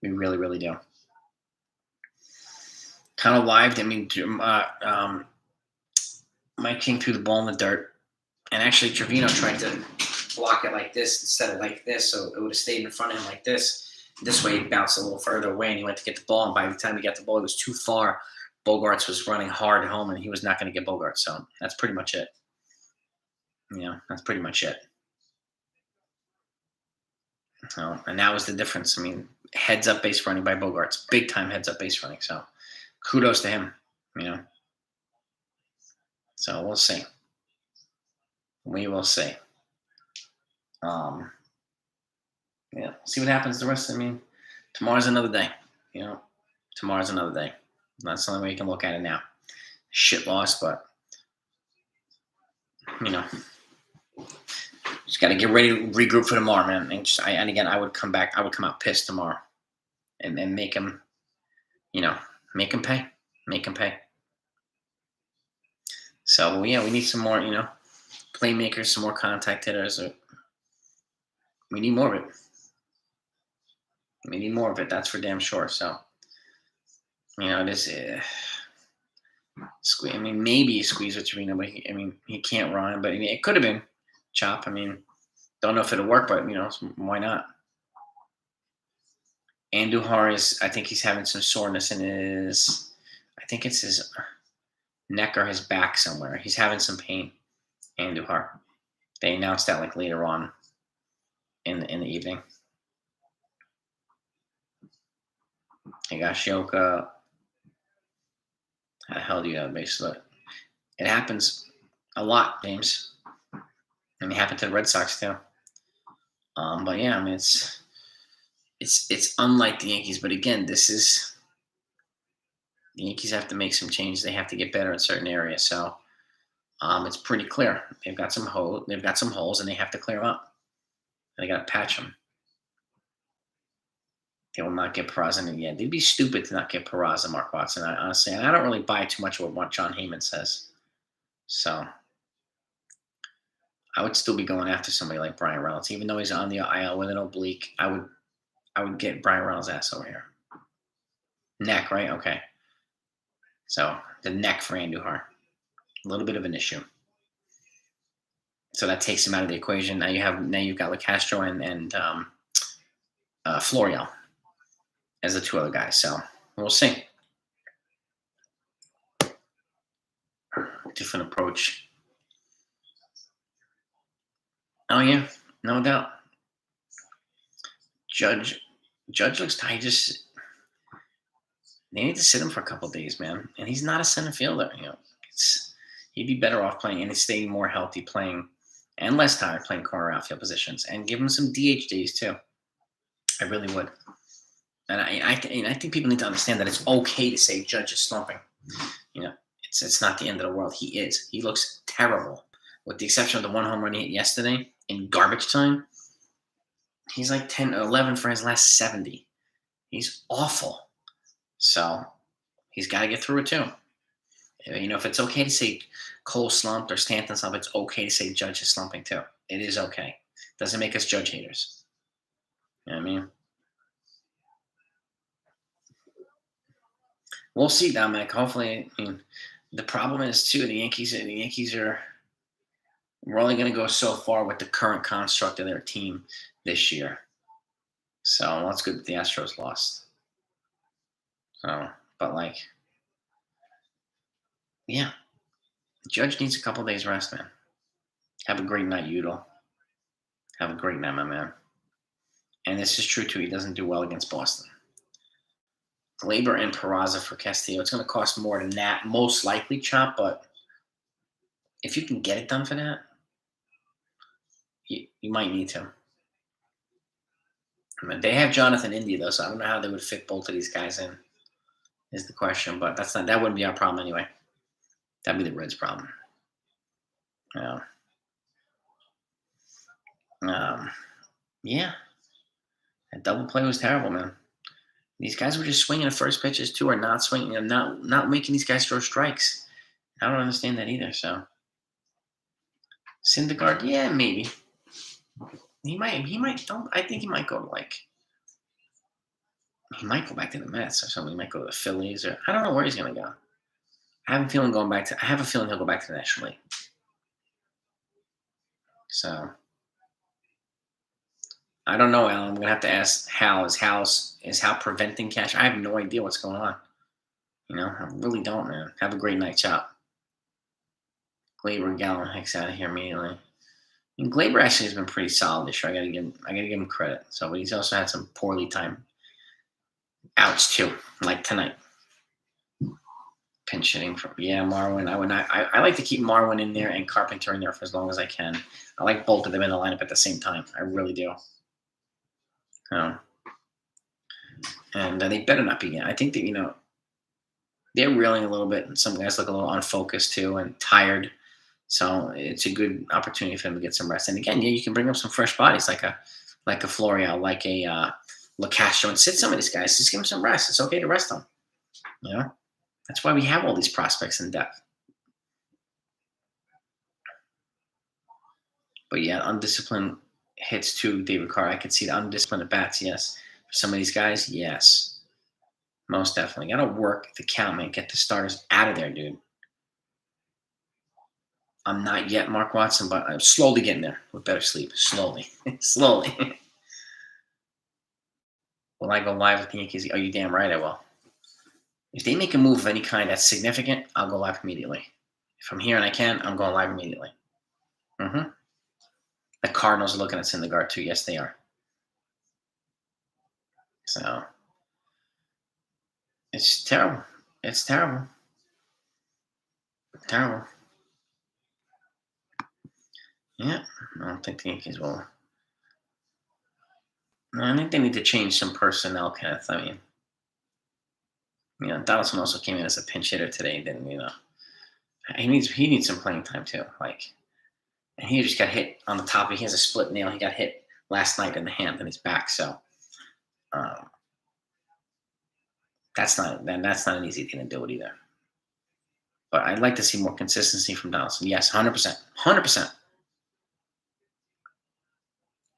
We really, really do. Kind of lived. Mike King threw the ball in the dirt, and actually Trevino tried to block it like this instead of like this, so it would have stayed in front of him like this. This way, he bounced a little further away, and he went to get the ball, and by the time he got the ball, it was too far. Bogarts was running hard at home, and he was not going to get Bogarts, so that's pretty much it. That's pretty much it. And that was the difference. Heads-up base running by Bogarts. Big-time heads-up base running, so kudos to him, So we'll see. We will see. Yeah, see what happens the rest. I mean, tomorrow's another day. You know, tomorrow's another day. That's the only way you can look at it now. Shit loss, but you know, just got to get ready to regroup for tomorrow, man. And again, I would come back. I would come out pissed tomorrow, and make him, make him pay, make him pay. So yeah, we need some more, playmakers, some more contact hitters. We need more of it. We need more of it. That's for damn sure. So, this. I mean, maybe you squeeze with Severino, but he can't run. But it could have been Chop. I mean, don't know if it'll work, but why not? AndujaR is. I think he's having some soreness in his. I think it's his neck or his back somewhere. He's having some pain. AndujaR. They announced that like later on in the evening. Higashioka. How the hell do you have basically? It happens a lot, James. And it happened to the Red Sox too. But yeah, I mean it's unlike the Yankees. But again, the Yankees have to make some changes. They have to get better in certain areas. So it's pretty clear. They've got some holes, and they have to clear them up. They got to patch them. They will not get Peraza in the end. They'd be stupid to not get Peraza, Mark Watson. Honestly, and I don't really buy too much of what John Heyman says. So I would still be going after somebody like Brian Reynolds, even though he's on the IL with an oblique. I would get Brian Reynolds' ass over here. Neck, right? Okay. So the neck for Andujar, a little bit of an issue. So that takes him out of the equation. Now you've got LeCastro and Florial as the two other guys. So we'll see. Different approach. Oh yeah, no doubt. Judge looks tight. They need to sit him for a couple of days, man. And he's not a center fielder. He'd be better off playing and staying more healthy, playing and less tired, playing corner outfield positions, and give him some DH days too. I really would. And I think people need to understand that it's okay to say Judge is slumping. It's not the end of the world. He is. He looks terrible, with the exception of the one home run he hit yesterday in garbage time. He's like 10 or 11 for his last 70. He's awful. So he's got to get through it too. If it's okay to say Cole slumped or Stanton slumped, it's okay to say Judge is slumping too. It is okay. Doesn't make us Judge haters. You know what I mean? We'll see, Dominic. Hopefully, the problem is too the Yankees are. We're only going to go so far with the current construct of their team this year. So that's good that the Astros lost. So, but yeah, Judge needs a couple days rest, man. Have a great night, Udall. Have a great night, my man. And this is true too. He doesn't do well against Boston. Gleyber and Peraza for Castillo. It's going to cost more than that, most likely, Chop. But if you can get it done for that, you might need to. They have Jonathan India though, so I don't know how they would fit both of these guys in. Is the question, but that wouldn't be our problem anyway. That'd be the Reds' problem. Yeah, that double play was terrible, man. These guys were just swinging at first pitches too, or not swinging, not making these guys throw strikes. I don't understand that either. So, Syndergaard, yeah, maybe he might. Don't I think he might go to he might go back to the Mets or something. He might go to the Phillies, or I don't know where he's gonna go. I have a feeling he'll go back to the National League. So I don't know, Alan. I'm gonna have to ask Hal. Is Hal preventing cash? I have no idea what's going on. I really don't, man. Have a great night, Chop. Gleyber, Gallen, Hicks out of here immediately. And Gleyber actually has been pretty solid this year. I gotta give him credit. So, but he's also had some poorly timed outs too, like tonight. Pinch hitting for Marwin. I like to keep Marwin in there and Carpenter in there for as long as I can. I like both of them in the lineup at the same time. I really do. And they better not be. I think that they're reeling a little bit, and some guys look a little unfocused too and tired. So it's a good opportunity for them to get some rest. And again, you can bring up some fresh bodies like a Florio, like a LaCastro, and sit some of these guys. Just give them some rest. It's okay to rest them. That's why we have all these prospects in depth. But yeah, undisciplined hits too, David Carr. I could see the undisciplined at bats, yes. For some of these guys, yes. Most definitely. Got to work the count, man. Get the starters out of there, dude. I'm not yet Mark Watson, but I'm slowly getting there with better sleep. Slowly. Slowly. Will I go live with the Yankees? Oh, you damn right I will. If they make a move of any kind that's significant, I'll go live immediately. If I'm here and I can, I'm going live immediately. Mm-hmm. The Cardinals are looking at Syndergaard too. Yes, they are. So it's terrible. It's terrible. Terrible. Yeah, I don't think the Yankees will. I think they need to change some personnel, Kenneth. I mean, Donaldson also came in as a pinch hitter today. Then he needs some playing time too. And he just got hit on the top. He has a split nail. He got hit last night in the hand and his back. So that's not an easy thing to do it either. But I'd like to see more consistency from Donaldson. Yes, 100%, 100%.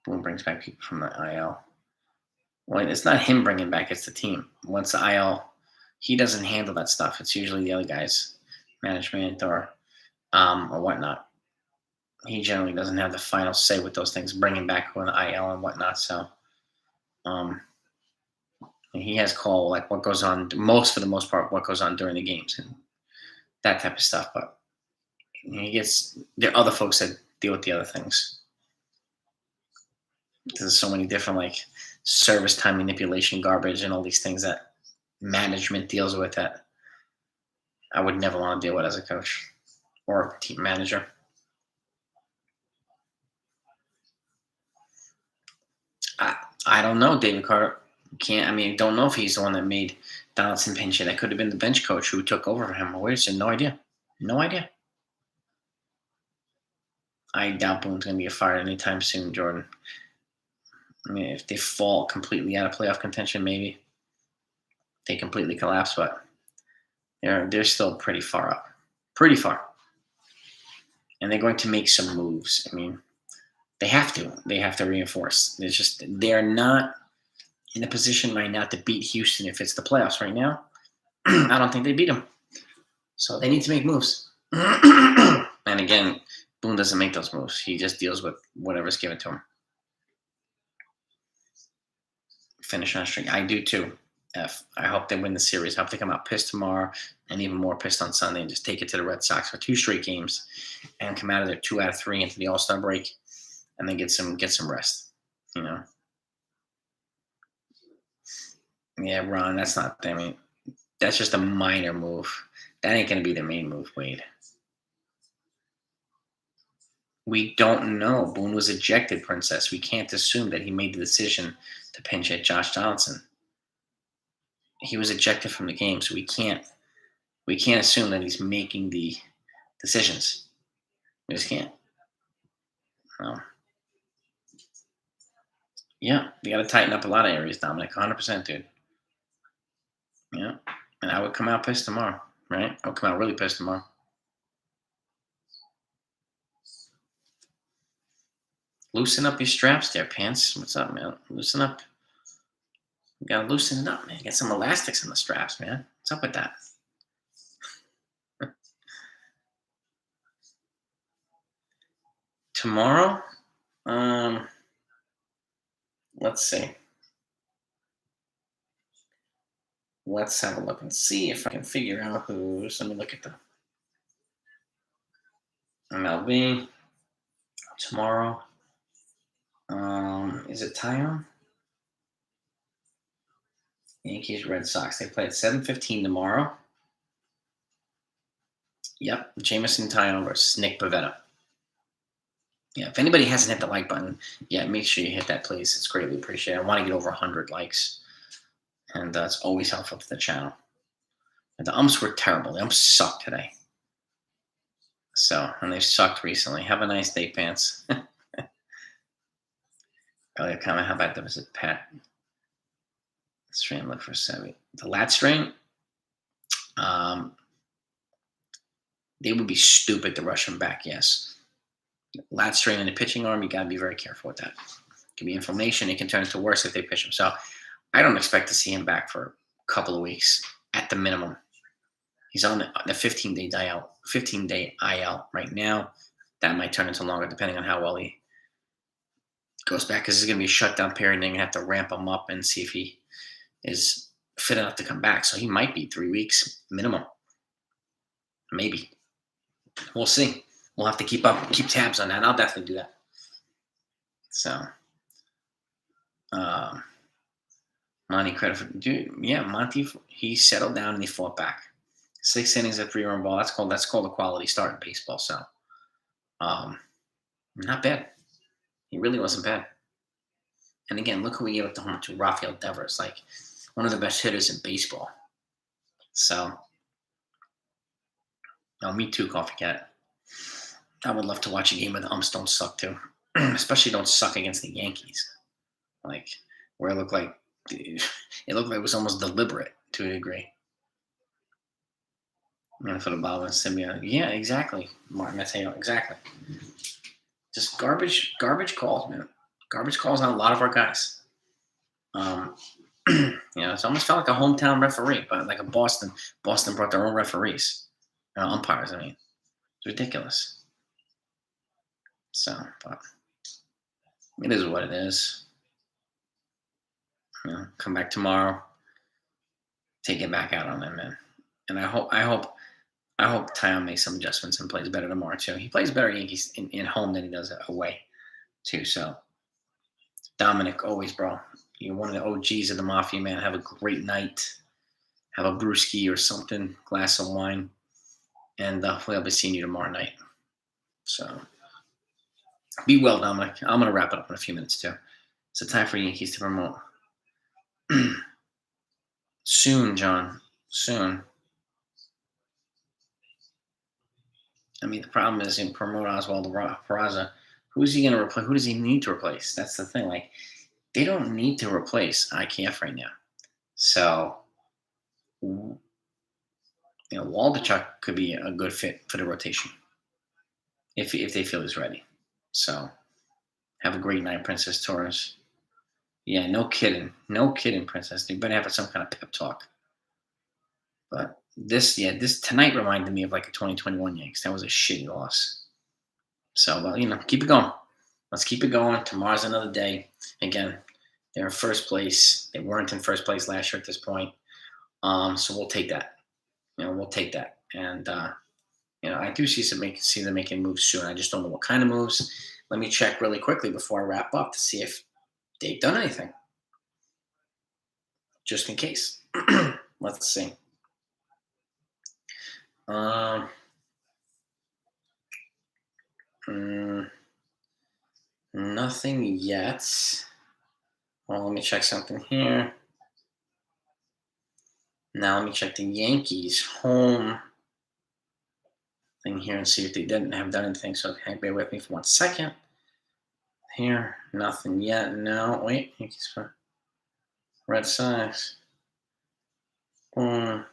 Boone brings back people from the IL. Well, it's not him bringing back; it's the team. Once the IL, he doesn't handle that stuff. It's usually the other guys, management or whatnot. He generally doesn't have the final say with those things, bringing back on the IL and whatnot. So, he has call like what goes on for the most part, what goes on during the games and that type of stuff. But there are other folks that deal with the other things. There's so many different service time manipulation garbage and all these things that management deals with that I would never want to deal with as a coach or a team manager. I don't know, David Carter. Don't know if he's the one that made Donaldson pinch it. That could have been the bench coach who took over for him. No idea. No idea. I doubt Boone's going to get fired anytime soon, Jordan. If they fall completely out of playoff contention, maybe they completely collapse, but they're still pretty far up. Pretty far. And they're going to make some moves. They have to. They have to reinforce. They're not in a position right now to beat Houston if it's the playoffs right now. I don't think they beat them. So they need to make moves. And again, Boone doesn't make those moves. He just deals with whatever's given to him. Finish on a string. I do too. I hope they win the series. I hope they come out pissed tomorrow and even more pissed on Sunday and just take it to the Red Sox for 2 straight games and come out of there 2 out of 3 into the All-Star break and then get some rest. Yeah, Ron, that's not. That's just a minor move. That ain't going to be the main move, Wade. We don't know. Boone was ejected, Princess. We can't assume that he made the decision to pinch hit Josh Donaldson. He was ejected from the game, so we can't assume that he's making the decisions. We just can't. No. Yeah, we got to tighten up a lot of areas, Dominic. 100%, dude. Yeah, and I would come out pissed tomorrow, right? I would come out really pissed tomorrow. Loosen up your straps there, pants. What's up, man? Loosen up. You gotta loosen it up, man. Get some elastics in the straps, man. What's up with that? Tomorrow, let's see. Let's have a look and see if I can figure out who's. Let me look at the MLB tomorrow. Is it Tyon? Yankees, Red Sox. They play at 7:15 tomorrow. Yep, Jameson Tyone versus Nick Pavetta. Yeah, if anybody hasn't hit the like button, yeah, make sure you hit that, please. It's greatly appreciated. I want to get over 100 likes, and it's always helpful to the channel. And the umps were terrible. The umps sucked today. So, and they've sucked recently. Have a nice day, pants. Earlier comment, how about that? Was it Pat? Strain, look for Sevy. The lat strain, they would be stupid to rush him back, yes. Lat strain in the pitching arm, you got to be very careful with that. It can be inflammation. It can turn into worse if they pitch him. So I don't expect to see him back for a couple of weeks at the minimum. He's on the 15-day IL, 15-day IL right now. That might turn into longer depending on how well he goes back, because it's going to be a shutdown period, and they're going to have to ramp him up and see if he is fit enough to come back. So he might be 3 weeks minimum. Maybe. We'll see. We'll have to keep tabs on that. I'll definitely do that. So, Monty credit for yeah, Monty. He settled down and he fought back. 6 innings at 3-run ball. That's called a quality start in baseball. So, not bad. He really wasn't bad. And again, look who we gave up the home to, Rafael Devers, like one of the best hitters in baseball. So, me too, Coffee Cat. I would love to watch a game where the umps don't suck too, especially don't suck against the Yankees, like where it looked like it was almost deliberate to a degree. And for the Bob and Simeon, yeah, exactly, Martin Mateo, exactly. Just garbage calls, man. Garbage calls on a lot of our guys. It's almost felt like a hometown referee, but like a Boston brought their own referees, umpires. I mean, it's ridiculous. So, but it is what it is. Come back tomorrow, take it back out on them, man. And I hope Tyone makes some adjustments and plays better tomorrow too. He plays better Yankees in home than he does away too. So, Dominic, always, bro, you're one of the OGs of the Mafia, man. Have a great night. Have a brewski or something, glass of wine, and hopefully I'll be seeing you tomorrow night. So, be well, Dominic. I'm gonna wrap it up in a few minutes too. It's a time for Yankees to promote. Soon, John. Soon. I mean, the problem is in promote Oswald Peraza. Who's he going to replace? Who does he need to replace? That's the thing. Like, they don't need to replace IKF right now. So, Waldichuk could be a good fit for the rotation if they feel he's ready. So, have a great night, Princess Torres. Yeah, no kidding, Princess. You better have some kind of pep talk. But this tonight reminded me of like a 2021 Yanks. That was a shitty loss. So, keep it going. Let's keep it going. Tomorrow's another day. Again, they're in first place. They weren't in first place last year at this point. So we'll take that. We'll take that. And I do see them making moves soon. I just don't know what kind of moves. Let me check really quickly before I wrap up to see if they've done anything. Just in case. Let's see. Nothing yet. Well, let me check something here. Now let me check the Yankees home thing here and see if they didn't have done anything. So bear with me for 1 second. Here, nothing yet. No, wait. Yankees for Red Sox. I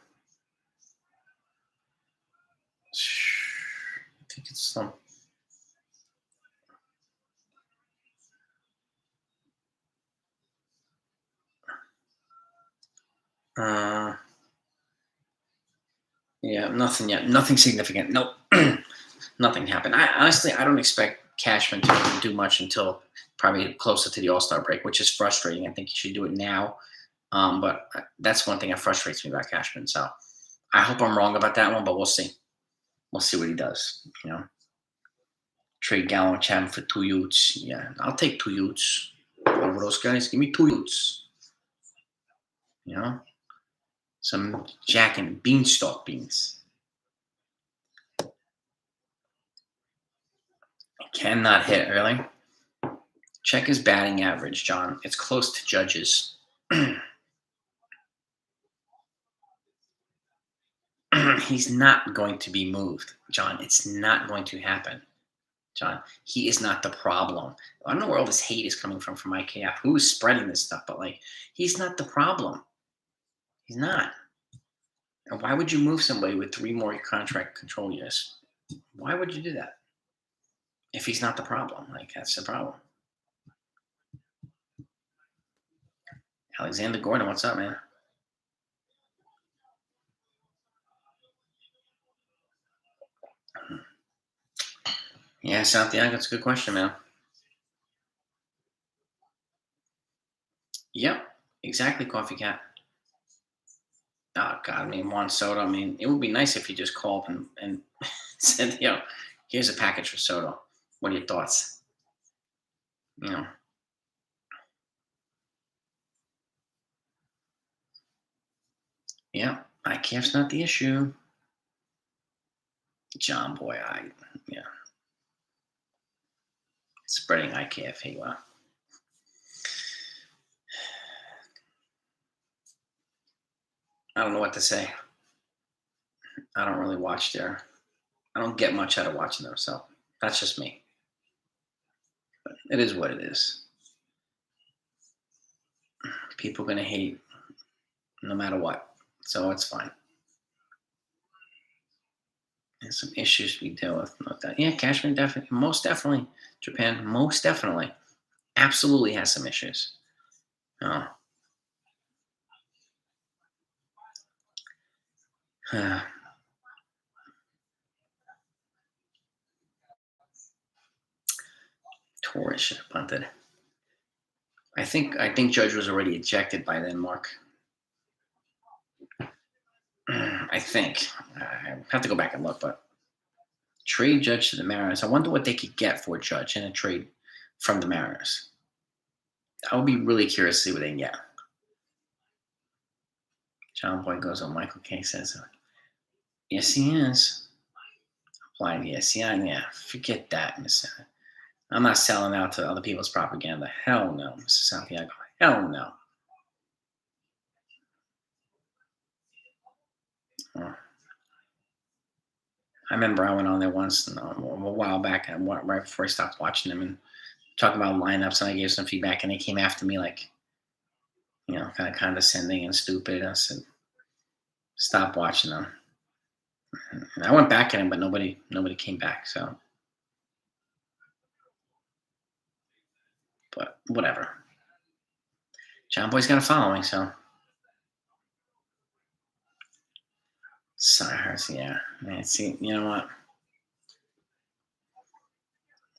think it's some. Yeah, nothing yet. Nothing significant. Nope. Nothing happened. Honestly, I don't expect Cashman to do much until probably closer to the All-Star break, which is frustrating. I think he should do it now. But that's one thing that frustrates me about Cashman. So I hope I'm wrong about that one, but we'll see. We'll see what he does. Trade Gallen Chapman for 2 Utes. Yeah, I'll take 2 Utes over those guys. Give me 2 Utes. Some Jack and Beanstalk beans. Cannot hit, really? Check his batting average, John. It's close to Judge's. He's not going to be moved, John. It's not going to happen, John. He is not the problem. I don't know where all this hate is coming from IKF. Who's spreading this stuff? But, like, he's not the problem. He's not. And why would you move somebody with 3 more contract control years? Why would you do that? If he's not the problem. Like, that's the problem. Alexander Gordon, what's up, man? Yeah, Santiago, that's a good question, man. Yep, exactly, Coffee Cat. Oh, God, I mean, Juan Soto, I mean, it would be nice if he just called and said, yo, here's a package for Soto. What are your thoughts? You know. Yeah, IKF's not the issue. John Boy, yeah. Spreading IKF hate, wow. I don't know what to say. I don't really watch there. I don't get much out of watching them, so that's just me. But it is what it is. People are going to hate no matter what, so it's fine. There's some issues we deal with. Yeah, Kashmir definitely, most definitely. Japan, most definitely. Absolutely has some issues. Oh. Torres should have punted. I think Judge was already ejected by then, Mark. I think. I have to go back and look, but trade Judge to the Mariners. I wonder what they could get for Judge in a trade from the Mariners. I would be really curious to see what they can get. John Boy goes on. Michael K says, yes, he is. Applied, yes, yeah. Forget that, Miss. I'm not selling out to other people's propaganda. Hell no, Mr. Santiago. Hell no. I remember I went on there once a while back, and right before I stopped watching them, and talking about lineups, and I gave some feedback, and they came after me like, kind of condescending and stupid. I said, stop watching them. And I went back at him, but nobody came back. So, but whatever. John Boy's got a following, so. Cyrus, yeah. Man, see, you know what?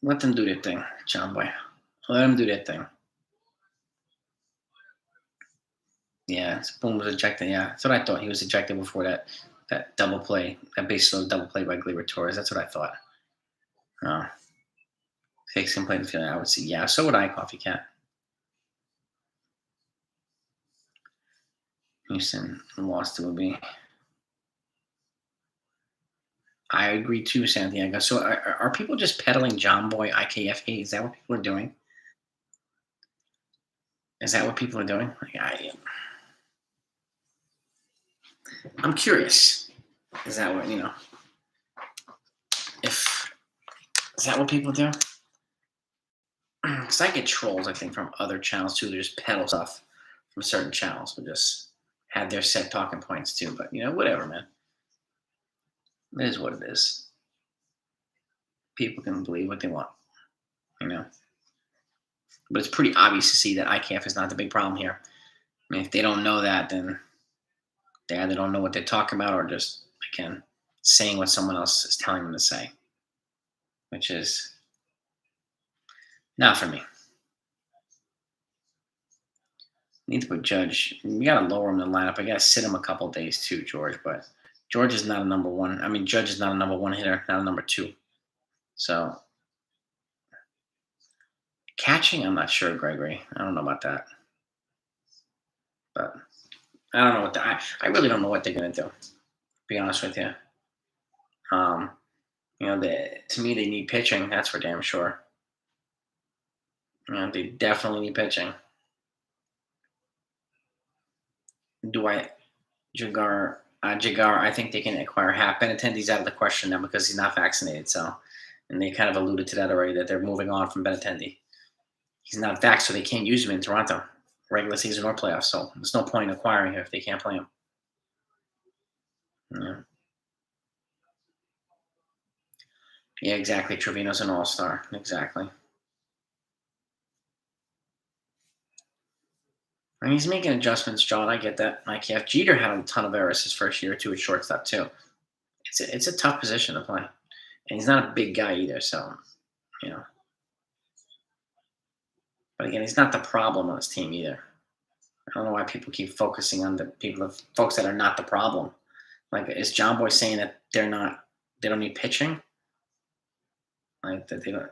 Let them do their thing, John Boy. Let them do their thing. Yeah, Boom was ejected. Yeah, that's what I thought. He was ejected before that double play, that base load double play by Gleyber Torres. That's what I thought. Fakes can play the field. I would see. Yeah, so would I, Coffee Cat. Houston lost. It would be. I agree too, Santiago. So are people just peddling John Boy IKF hate? Is that what people are doing? Is that what people are doing? Like, I'm curious. Is that what is that what people do? Because I get trolls, I think, from other channels too. They just peddle stuff from certain channels, but just have their set talking points too. But whatever, man. It is what it is. People can believe what they want, But it's pretty obvious to see that IKF is not the big problem here. I mean, if they don't know that, then they either don't know what they're talking about or just, again, saying what someone else is telling them to say, which is not for me. Need to put Judge. We got to lower him in the lineup. I got to sit him a couple days too, George. But George is not a number one. I mean, Judge is not a number one hitter, not a number two. So catching, I'm not sure, Gregory. I don't know about that. But I don't know what I really don't know what they're gonna do. To be honest with you. To me, they need pitching. That's for damn sure. They definitely need pitching. Do I Jagar? I think they can acquire half. Benintendi's out of the question now because he's not vaccinated. So, and they kind of alluded to that already that they're moving on from Benintendi. He's not vax, so they can't use him in Toronto, regular season or playoffs. So there's no point in acquiring him if they can't play him. Yeah, yeah, exactly. Trevino's an all-star. Exactly. And he's making adjustments, John. I get that. IKF Jeter had a ton of errors his first year or two at shortstop too. It's a tough position to play, and he's not a big guy either. So you know, but again, he's not the problem on his team either. I don't know why people keep focusing on the folks that are not the problem. Like, is John Boy saying that they don't need pitching? Like that they don't?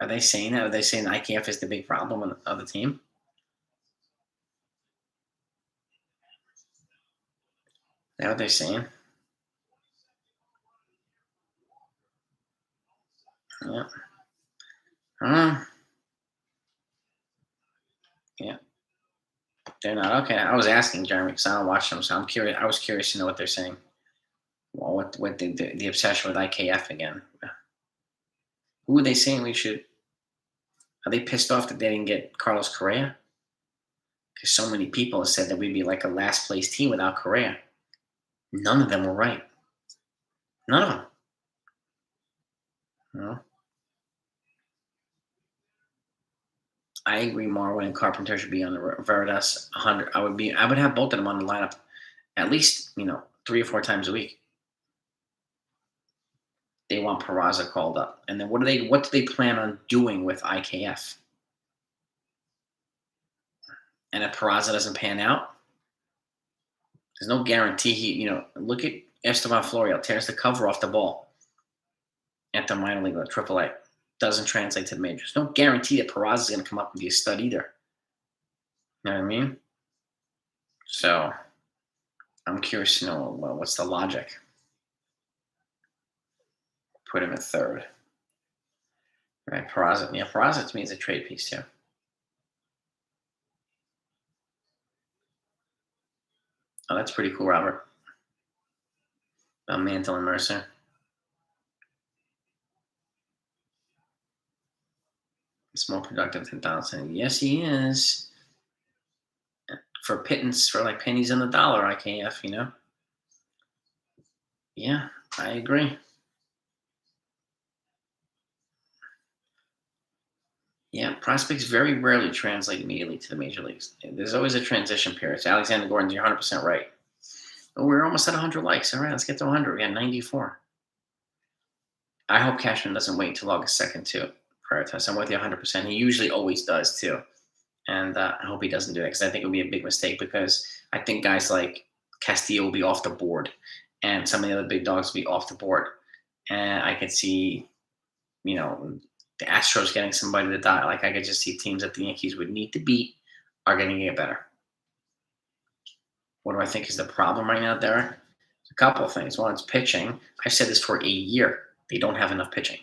Are they saying that? Are they saying IKF is the big problem of the team? Is that what they're saying? Yeah. Uh, yeah. They're not okay. I was asking Jeremy because I don't watch them, so I'm curious. I was curious to know what they're saying. Well, what the obsession with IKF again? Who are they saying we should? Are they pissed off that they didn't get Carlos Correa? Because so many people have said that we'd be like a last place team without Correa. None of them were right. None of them. You know? I agree. Marwin and Carpenter should be on the Veritas 100. I would have both of them on the lineup at least 3 or 4 times a week. They want Peraza called up, and then what do they plan on doing with IKF? And if Peraza doesn't pan out, there's no guarantee look at Esteban Florial tears the cover off the ball at the minor league or AAA. Doesn't translate to the majors. No guarantee that Peraza is going to come up and be a stud either. You know what I mean? So I'm curious to know what's the logic. Put him at third. Right, Peraza. Yeah, Peraza to me is a trade piece too. Oh, that's pretty cool, Robert. Mantle and Mercer. It's more productive than Donaldson. Yes, he is. For pittance, for like pennies on the dollar, IKF. Yeah, I agree. Yeah, prospects very rarely translate immediately to the major leagues. There's always a transition period. So Alexander Gordon, you're 100% right. Oh, we're almost at 100 likes. All right, let's get to 100. We got 94. I hope Cashman doesn't wait until August 2nd to prioritize. I'm with you 100%. He usually always does too. And I hope he doesn't do that because I think it would be a big mistake because I think guys like Castillo will be off the board and some of the other big dogs will be off the board. And I could see, the Astros getting somebody to die. Like I could just see teams that the Yankees would need to beat are going to get better. What do I think is the problem right now, Derek? A couple of things. One, it's pitching. I've said this for a year. They don't have enough pitching.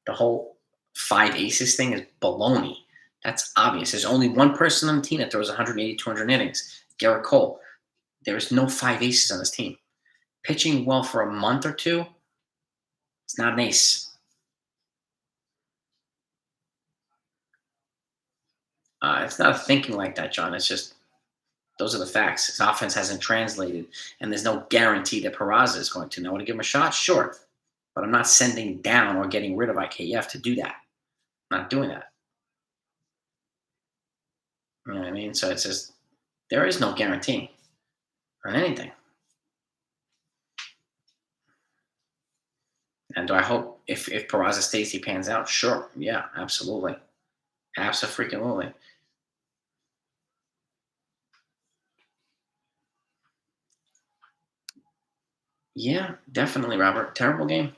The whole 5 aces thing is baloney. That's obvious. There's only one person on the team that throws 180, 200 innings. Garrett Cole. There's no 5 aces on this team. Pitching well for a month or two, it's not an ace. It's not thinking like that, John. It's just those are the facts. His offense hasn't translated, and there's no guarantee that Peraza is going to. Now, to give him a shot, sure. But I'm not sending down or getting rid of IKF to do that. I'm not doing that. You know what I mean? So it's just there is no guarantee on anything. And do I hope if Peraza stays, he pans out? Sure. Yeah, absolutely. Absolutely. Yeah, definitely, Robert. Terrible game.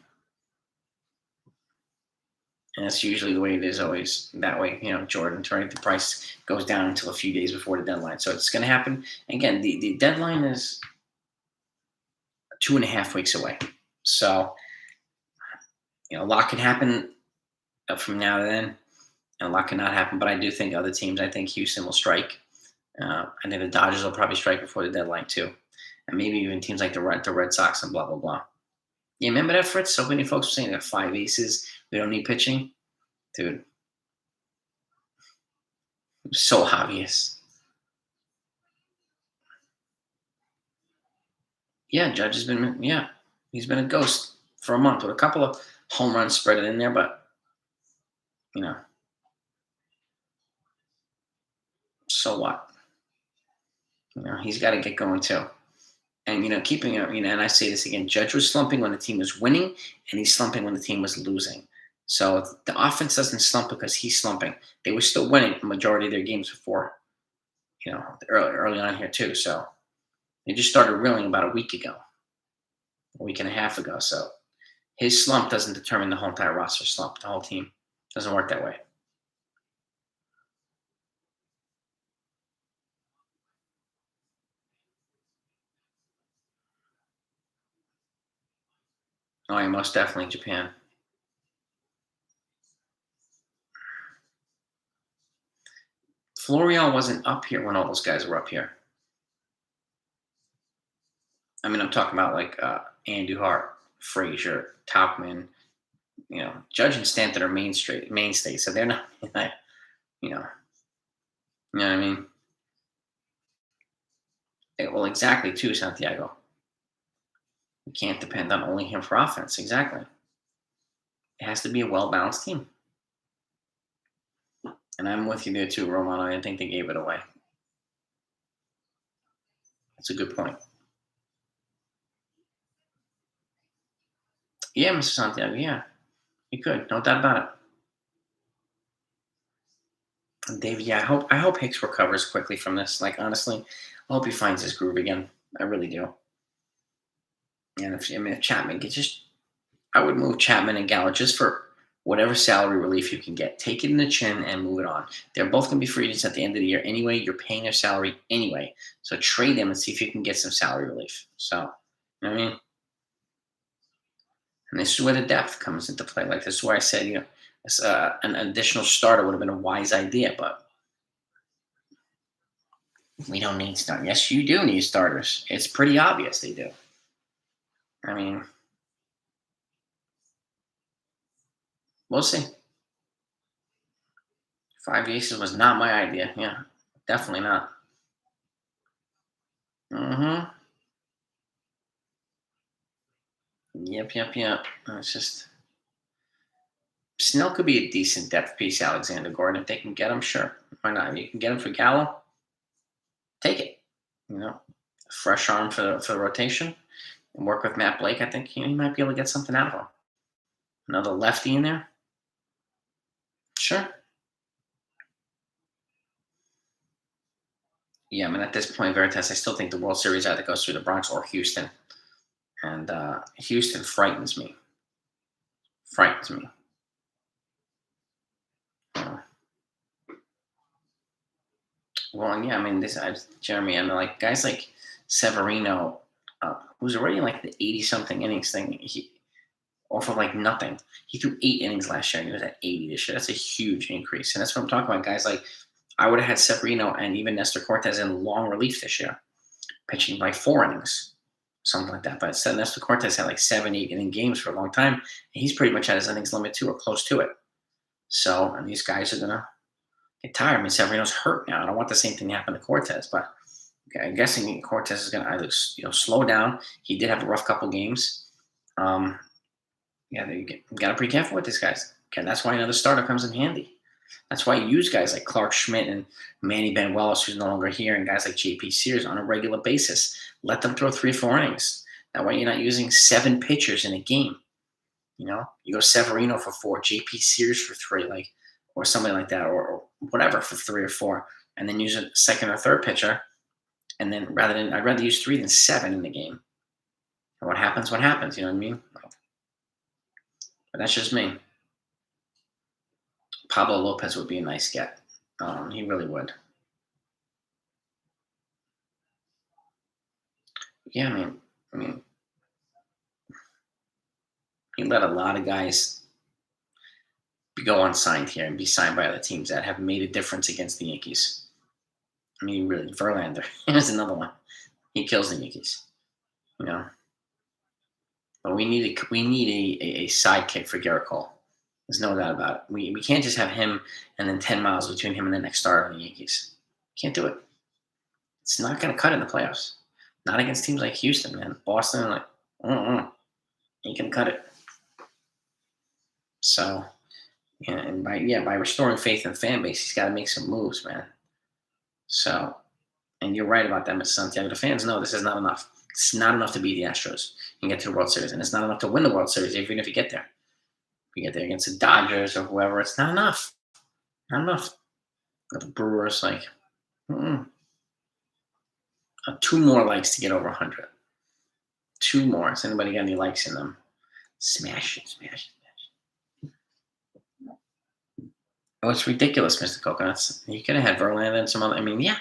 And that's usually the way it is always that way. Jordan, right? The price goes down until a few days before the deadline. So it's going to happen. Again, the deadline is 2.5 weeks away. So A lot can happen from now to then, and a lot cannot happen. But I do think other teams. I think Houston will strike. I think the Dodgers will probably strike before the deadline too, and maybe even teams like the Red Sox and blah blah blah. Yeah, remember that, Fritz? So many folks were saying that 5 aces. We don't need pitching, dude. It was so obvious. Yeah, Judge has been. Yeah, he's been a ghost for a month with a couple of home runs spread it in there, but you know, so what? He's got to get going too. And keeping it. And I say this again: Judge was slumping when the team was winning, and he's slumping when the team was losing. So the offense doesn't slump because he's slumping. They were still winning the majority of their games before, early on here too. So they just started reeling about a week and a half ago. So his slump doesn't determine the whole entire roster slump. The whole team doesn't work that way. Oh, yeah, most definitely Japan. Florial wasn't up here when all those guys were up here. I mean, I'm talking about like AndujaR, Frazier, Tauchman, Judge and Stanton are mainstays, so they're not, you know, you know what I mean? Well, exactly, too, Santiago. You can't depend on only him for offense. Exactly. It has to be a well balanced team. And I'm with you there too, Romano. I didn't think they gave it away. That's a good point. Yeah, Mr. Santiago. Yeah, you could, no doubt about it. And David, yeah, I hope Hicks recovers quickly from this. Like honestly, I hope he finds his groove again. I really do. And if Chapman gets just, I would move Chapman and Gallo just for whatever salary relief you can get. Take it in the chin and move it on. They're both going to be free agents at the end of the year anyway. You're paying their salary anyway, so trade them and see if you can get some salary relief. So, you know what I mean? And this is where the depth comes into play. Like this is where I said, an additional starter would have been a wise idea, but we don't need starters. Yes, you do need starters. It's pretty obvious they do. I mean, we'll see. 5 aces was not my idea. Yeah, definitely not. Mm-hmm. Yep, yep, yep. It's just Snell could be a decent depth piece. Alexander Gordon, if they can get him, sure. Why not? You can get him for Gallo. Take it. You know, fresh arm for the rotation and work with Matt Blake. I think he might be able to get something out of him. Another lefty in there. Sure. Yeah, I mean, at this point, Veritas, I still think the World Series either goes through the Bronx or Houston. And Houston frightens me. Frightens me. Uh, well, and yeah, I mean, Jeremy, I mean, like guys like Severino, who's already in like the 80 something innings thing, off of like nothing. He threw 8 innings last year and he was at 80 this year. That's a huge increase. And that's what I'm talking about. Guys like, I would have had Severino and even Nestor Cortez in long relief this year, pitching like 4 innings, something like that. But instead, Nestor Cortez had like 7, 8 inning games for a long time. And he's pretty much at his innings limit too, or close to it. So, and these guys are going to get tired. I mean, Severino's hurt now. I don't want the same thing to happen to Cortez, but okay, I'm guessing Cortez is going to either slow down. He did have a rough couple games. Yeah, you got to be careful with these guys. Okay, that's why another starter comes in handy. That's why you use guys like Clark Schmidt and Manny Benuelos, who's no longer here, and guys like JP Sears on a regular basis. Let them throw 3 or 4 innings. That way you're not using 7 pitchers in a game. You go Severino for 4, JP Sears for 3, like, or something like that, or whatever for 3 or 4, and then use a second or third pitcher. And then I'd rather use 3 than 7 in the game. And what happens? What happens? You know what I mean? But that's just me. Pablo Lopez would be a nice get. He really would. Yeah, I mean, let a lot of guys go unsigned here and be signed by other teams that have made a difference against the Yankees. I mean, really, Verlander is another one. He kills the Yankees, you know. But we need a sidekick for Garrett Cole. There's no doubt about it. We can't just have him and then 10 miles between him and the next starter on the Yankees. Can't do it. It's not going to cut in the playoffs. Not against teams like Houston, man. Boston, like, ain't going to cut it. So, yeah, and by restoring faith in the fan base, he's got to make some moves, man. So, and you're right about that, Mr. Santiago. The fans know this is not enough. It's not enough to beat the Astros and get to the World Series, and it's not enough to win the World Series, even if you get there. If you get there against the Dodgers or whoever, it's not enough. Not enough. But the Brewers, like, 2 more likes to get over 100. 2 more. Has anybody got any likes in them? Smash it, smash it. Oh, it's ridiculous, Mr. Coconuts. You could have had Verlander and some other. I mean, yeah.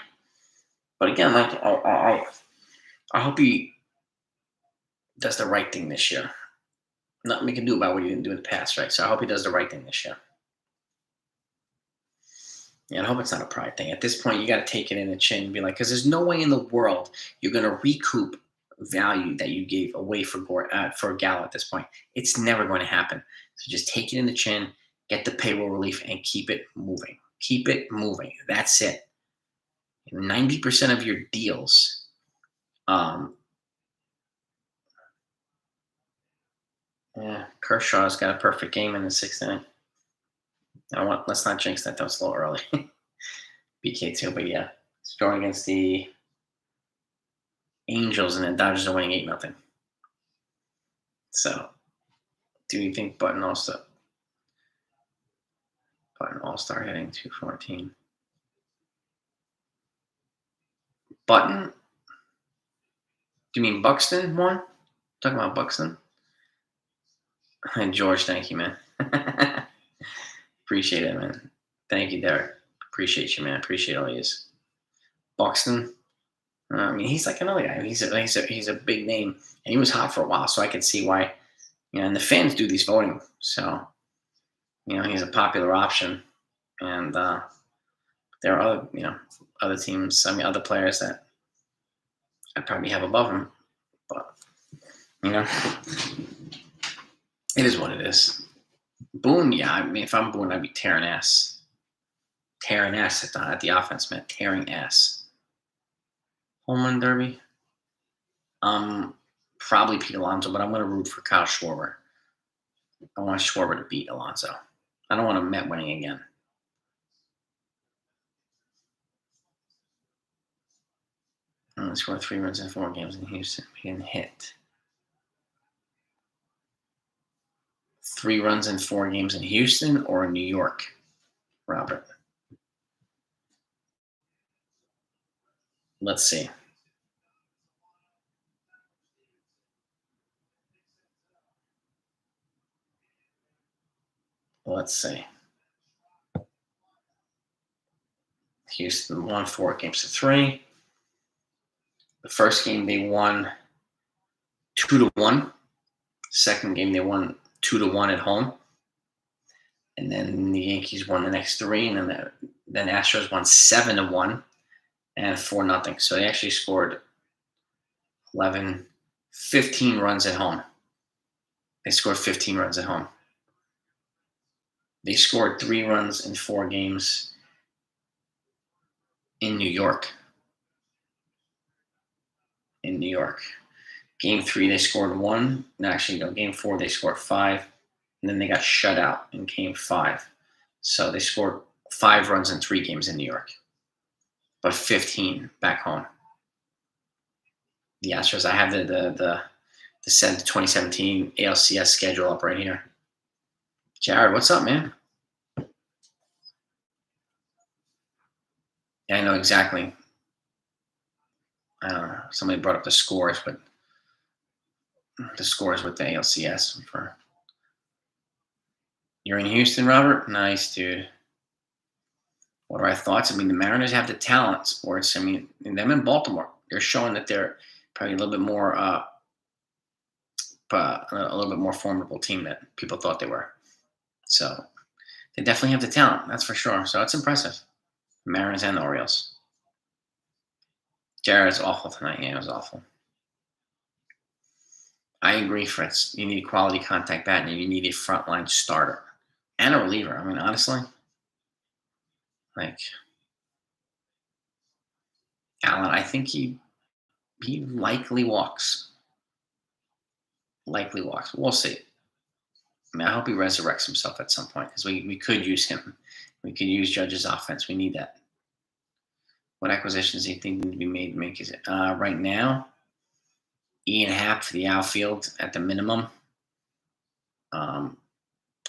But again, like I hope he does the right thing this year. Nothing we can do about what he didn't do in the past, right? So I hope he does the right thing this year. Yeah, I hope it's not a pride thing. At this point, you got to take it in the chin and be like, because there's no way in the world you're going to recoup value that you gave away for Gallo at this point. It's never going to happen. So just take it in the chin, get the payroll relief, and keep it moving. Keep it moving. That's it. 90% of your deals, Kershaw's got a perfect game in the 6th inning. Let's not jinx that. That was a little early. BK2, but yeah, it's going against the Angels, and the Dodgers are winning 8-0. So, do you think Button All-Star hitting 214? Button? Do you mean Buxton won? Talking about Buxton? And George, thank you, man. Appreciate it, man. Thank you, Derek. Appreciate you, man. Appreciate all yours. Buxton? I mean, he's like another guy. He's a big name, and he was hot for a while, so I could see why. And the fans do these voting, so he's a popular option. And there are other teams. I mean, other players that I'd probably have above him, but it is what it is. Boone, yeah. I mean, if I'm Boone, I'd be tearing ass at the offense, man. Tearing ass. Home run derby. Probably Pete Alonso, but I'm going to root for Kyle Schwarber. I want Schwarber to beat Alonso. I don't want a Met winning again. Only scored 3 runs in 4 games in Houston. We didn't hit. 3 runs in 4 games in Houston or in New York, Robert? Let's see. Houston won 4 games to 3. The first game they won 2-1. Second game they won 2-1 at home. And then the Yankees won the next 3, and then Astros won 7-1 and 4-0. So they actually scored 15 runs at home. They scored 15 runs at home. They scored 3 runs in 4 games in New York. Game 3, they scored 1. No, actually, no. Game 4, they scored 5. And then they got shut out in Game 5. So they scored 5 runs in 3 games in New York, but 15 back home. The Astros, I have the 2017 ALCS schedule up right here. Jared, what's up, man? Yeah, I know exactly. I don't know. Somebody brought up the scores, but the scores with the ALCS for. You're in Houston, Robert? Nice, dude. What are our thoughts? I mean, the Mariners have the talent, sports. I mean, them in Baltimore, they're showing that they're probably a little bit more, a little bit more formidable team that people thought they were. So they definitely have the talent, that's for sure. So it's impressive. Mariners and the Orioles. Jared's awful tonight. Yeah, it was awful. I agree, Fritz. You need quality contact bat, and you need a frontline starter and a reliever. I mean, honestly, like Allen, I think he likely walks. Likely walks. We'll see. I mean, I hope he resurrects himself at some point because we could use him. We could use Judge's offense. We need that. What acquisitions do you think need to be made to make it? Right now, Ian Happ for the outfield at the minimum. I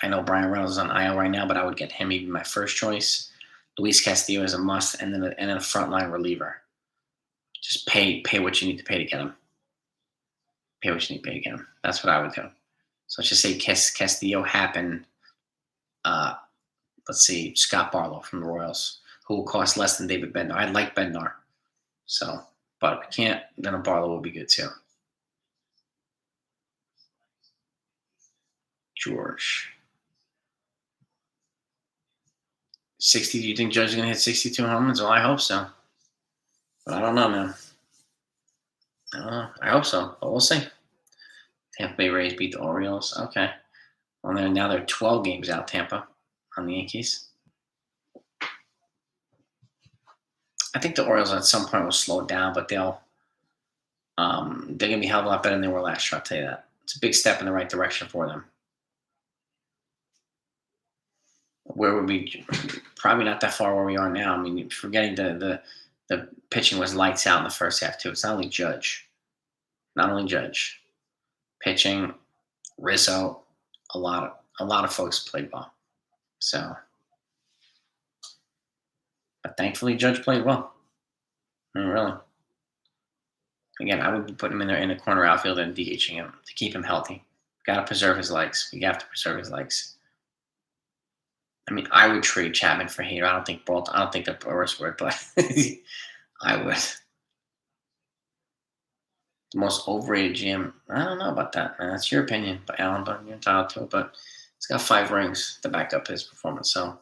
know Brian Reynolds is on IL right now, but I would get him. He'd be my first choice. Luis Castillo is a must, and then a frontline reliever. Just pay what you need to pay to get him. Pay what you need to pay to get him. That's what I would do. So let's just say Castillo, Happ, and let's see, Scott Barlow from the Royals, who will cost less than David Bednar. I like Bednar. So, but if we can't, then a Barlow will be good too. George. 60, do you think Judge is going to hit 62 home runs? Well, I hope so. But I don't know, man. I don't know. I hope so, but we'll see. Tampa Bay Rays beat the Orioles. Okay. Well, now they're 12 games out, Tampa, on the Yankees. I think the Orioles at some point will slow down, but they're going to be held a lot better than they were last year, I'll tell you that. It's a big step in the right direction for them. Where would we? Probably not that far where we are now. I mean, forgetting the pitching was lights out in the first half too. It's not only Judge. Pitching, Rizzo, a lot of folks played well. So, but thankfully Judge played well. I mean, really. Again, I would be putting him in there in the corner outfield and DHing him to keep him healthy. Got to preserve his legs. You have to preserve his legs. I mean, I would trade Chapman for Hader. I don't think the Brewers would, but I would. The most overrated GM. I don't know about that, man. That's your opinion, but Alan, but you're entitled to it. But he's got 5 rings to back up his performance. So,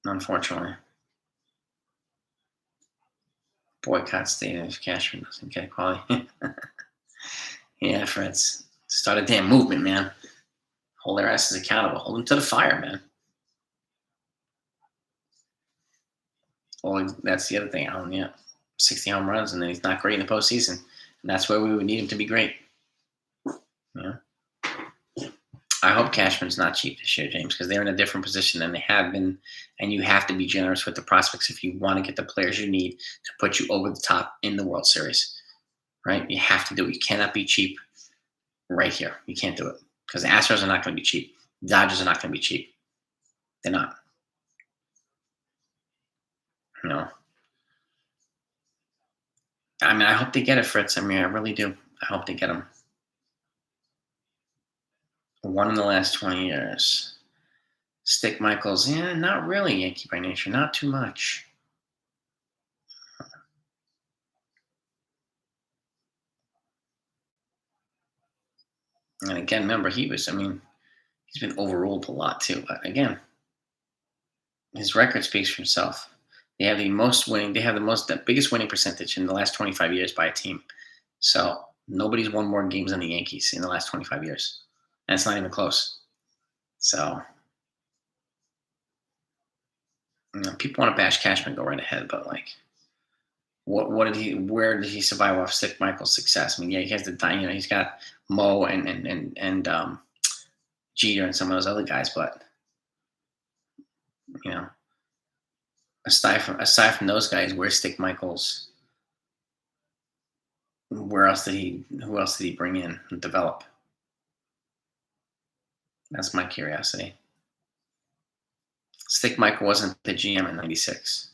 unfortunately, boycott stadium if Cashman doesn't get quality. Yeah, Fritz. Start a damn movement, man. Hold their asses accountable. Hold them to the fire, man. Well, that's the other thing, Alan. Yeah. 60 home runs, and then he's not great in the postseason. And that's where we would need him to be great. Yeah. I hope Cashman's not cheap this year, James, because they're in a different position than they have been. And you have to be generous with the prospects if you want to get the players you need to put you over the top in the World Series. Right? You have to do it. You cannot be cheap right here. You can't do it. Because the Astros are not going to be cheap. The Dodgers are not going to be cheap. They're not. No. I mean, I hope they get it, Fritz. I mean, I really do. I hope they get them. One in the last 20 years. Stick Michaels. Yeah, not really Yankee by nature. Not too much. And again, remember, he's been overruled a lot too. But again, his record speaks for himself. They have the biggest winning percentage in the last 25 years by a team. So nobody's won more games than the Yankees in the last 25 years. And it's not even close. So, people want to bash Cashman, go right ahead. But like, where did he survive off Stick Michael's success? I mean, yeah, he has he's got Mo and Jeter and some of those other guys, but aside from those guys, where's Stick Michaels? Who else did he bring in and develop? That's my curiosity. Stick Michael wasn't the GM in '96.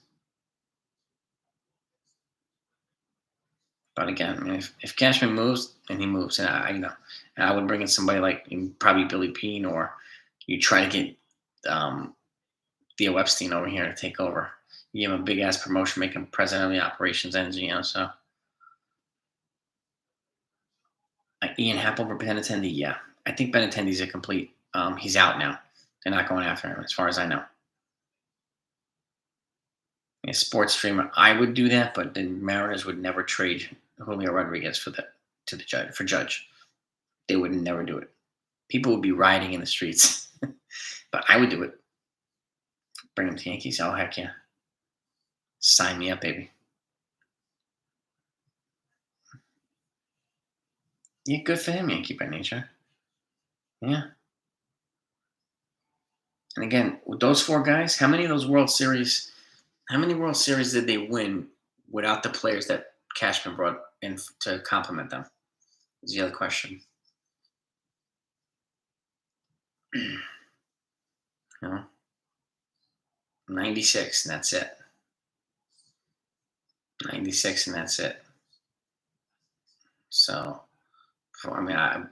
But again, I mean, if Cashman moves, and he moves, and I would bring in somebody like probably Billy Beane, or you try to get Theo Epstein over here to take over. You give him a big ass promotion, make him president of the operations engine, So Ian Happ over Benintendi, yeah. I think Benintendi's a complete. He's out now. They're not going after him, as far as I know. A sports streamer, I would do that, but the Mariners would never trade Julio Rodriguez for to the judge for Judge. They would never do it. People would be rioting in the streets, but I would do it. Bring him to Yankees. Oh heck yeah! Sign me up, baby. Yeah, good for him, Yankee by nature. Yeah. And again, with those four guys, how many World Series did they win without the players that Cashman brought in to complement them? Is the other question. No. 96, and that's it. 96, and that's it. So, I mean, I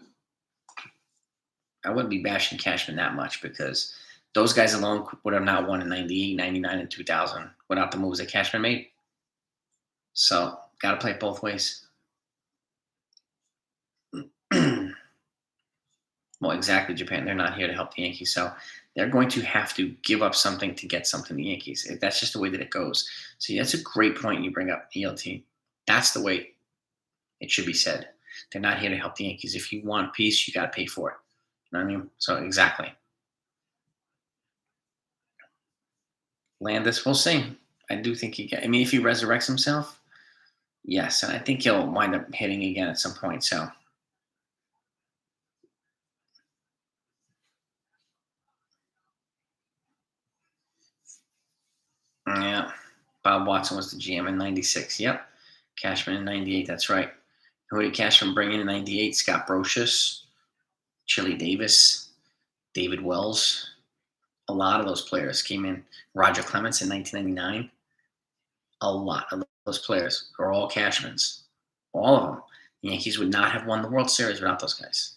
wouldn't be bashing Cashman that much because those guys alone would have not won in 98, 99, and 2000 without the moves that Cashman made. So, got to play it both ways. Well, exactly, Japan. They're not here to help the Yankees. So, they're going to have to give up something to get something the Yankees. That's just the way that it goes. So, that's a great point you bring up, ELT. That's the way it should be said. They're not here to help the Yankees. If you want peace, you got to pay for it. You know what I mean? So, exactly. Landis, we'll see. I do think I mean, if he resurrects himself, yes. And I think he'll wind up hitting again at some point. So, yeah. Bob Watson was the GM in 96. Yep. Cashman in 98. That's right. Who did Cashman bring in 98? Scott Brocious, Chili Davis, David Wells. A lot of those players came in. Roger Clemens in 1999. A lot of those players are all Cashmans. All of them. The Yankees would not have won the World Series without those guys.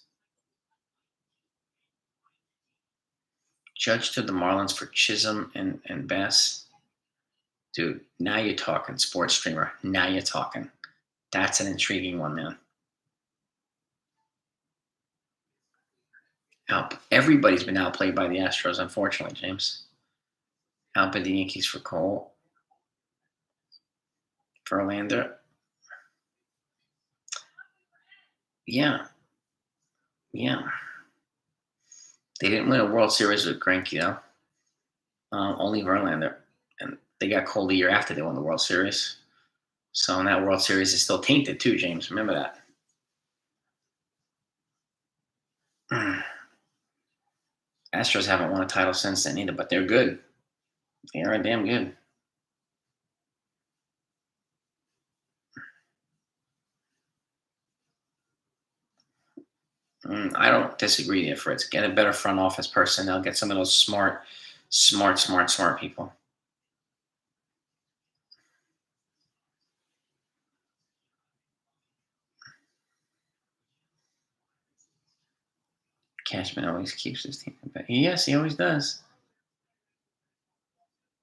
Judge to the Marlins for Chisholm and Bass. Dude, now you're talking, sports streamer. Now you're talking. That's an intriguing one, man. Everybody's been outplayed by the Astros, unfortunately, James. Outbid the Yankees for Cole. Verlander. Yeah. Yeah. They didn't win a World Series with Greinke, though. Only Verlander. And they got Cole the year after they won the World Series. So, and that World Series is still tainted, too, James. Remember that. Astros haven't won a title since then either, but they're good. They are damn good. I don't disagree there, Fritz. Get a better front office personnel. Get some of those smart people. Cashman always keeps his team. Yes, he always does.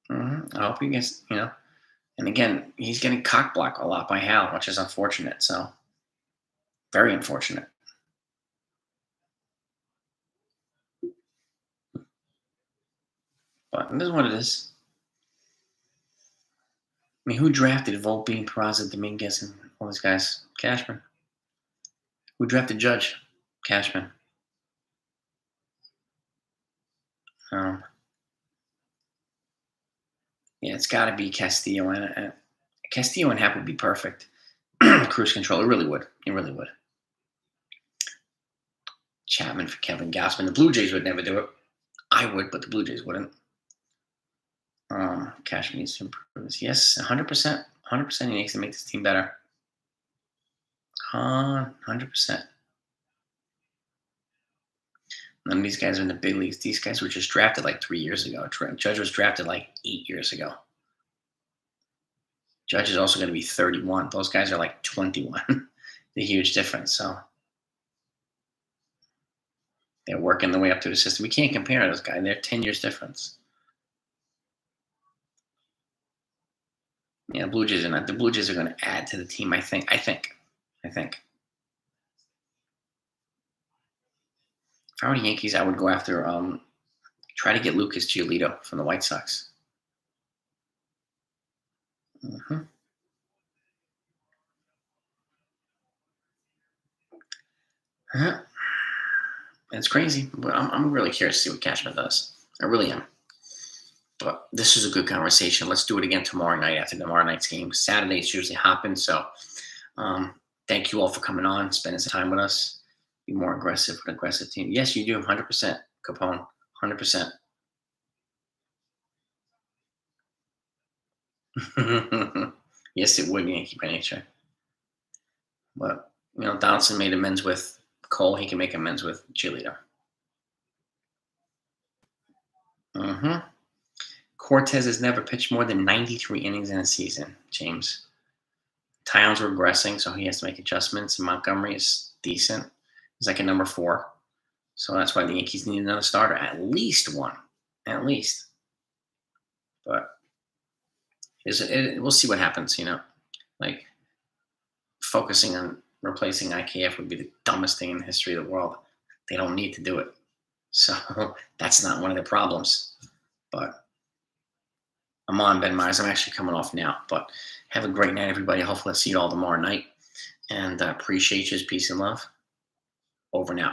I hope he gets, and again, he's getting cock blocked a lot by Hal, which is unfortunate. So, very unfortunate. But this is what it is. I mean, who drafted Volpe, Peraza, Dominguez, and all these guys? Cashman. Who drafted Judge? Cashman. Yeah, it's got to be Castillo, and Castillo and Happ would be perfect. Cruise control, it really would. It really would. Chapman for Kevin Gausman. The Blue Jays would never do it. I would, but the Blue Jays wouldn't. Cashman needs to improve this. Yes, 100%. 100% he needs to make this team better. 100%. None of these guys are in the big leagues. These guys were just drafted like 3 years ago. Judge was drafted like 8 years ago. Judge is also going to be 31. Those guys are like 21. The huge difference. So they're working their way up to the system. We can't compare those guys. They're 10 years difference. Yeah, the Blue Jays are not. The Blue Jays are going to add to the team. I think. If I were the Yankees, I would go after try to get Lucas Giolito from the White Sox. Hmm. Uh-huh. It's crazy, but I'm really curious to see what Cashman does. I really am. But this is a good conversation. Let's do it again tomorrow night after tomorrow night's game. Saturday's usually hopping, so um, thank you all for coming on, spending some time with us. Be more aggressive with an aggressive team. Yes, you do, 100%, Capone, 100%. Yes, it would, Yankee by nature. But Donaldson made amends with Cole. He can make amends with Giolito. Hmm. Cortez has never pitched more than 93 innings in a season, James. Towns regressing, so he has to make adjustments. And Montgomery is decent. He's like a number 4. So that's why the Yankees need another starter, at least one, at least. But we'll see what happens. Like focusing on replacing IKF would be the dumbest thing in the history of the world. They don't need to do it, so that's not one of the problems. But I'm on Ben Myers. I'm actually coming off now. But have a great night, everybody. Hopefully, I'll see you all tomorrow night. And appreciate you. Peace and love. Over now.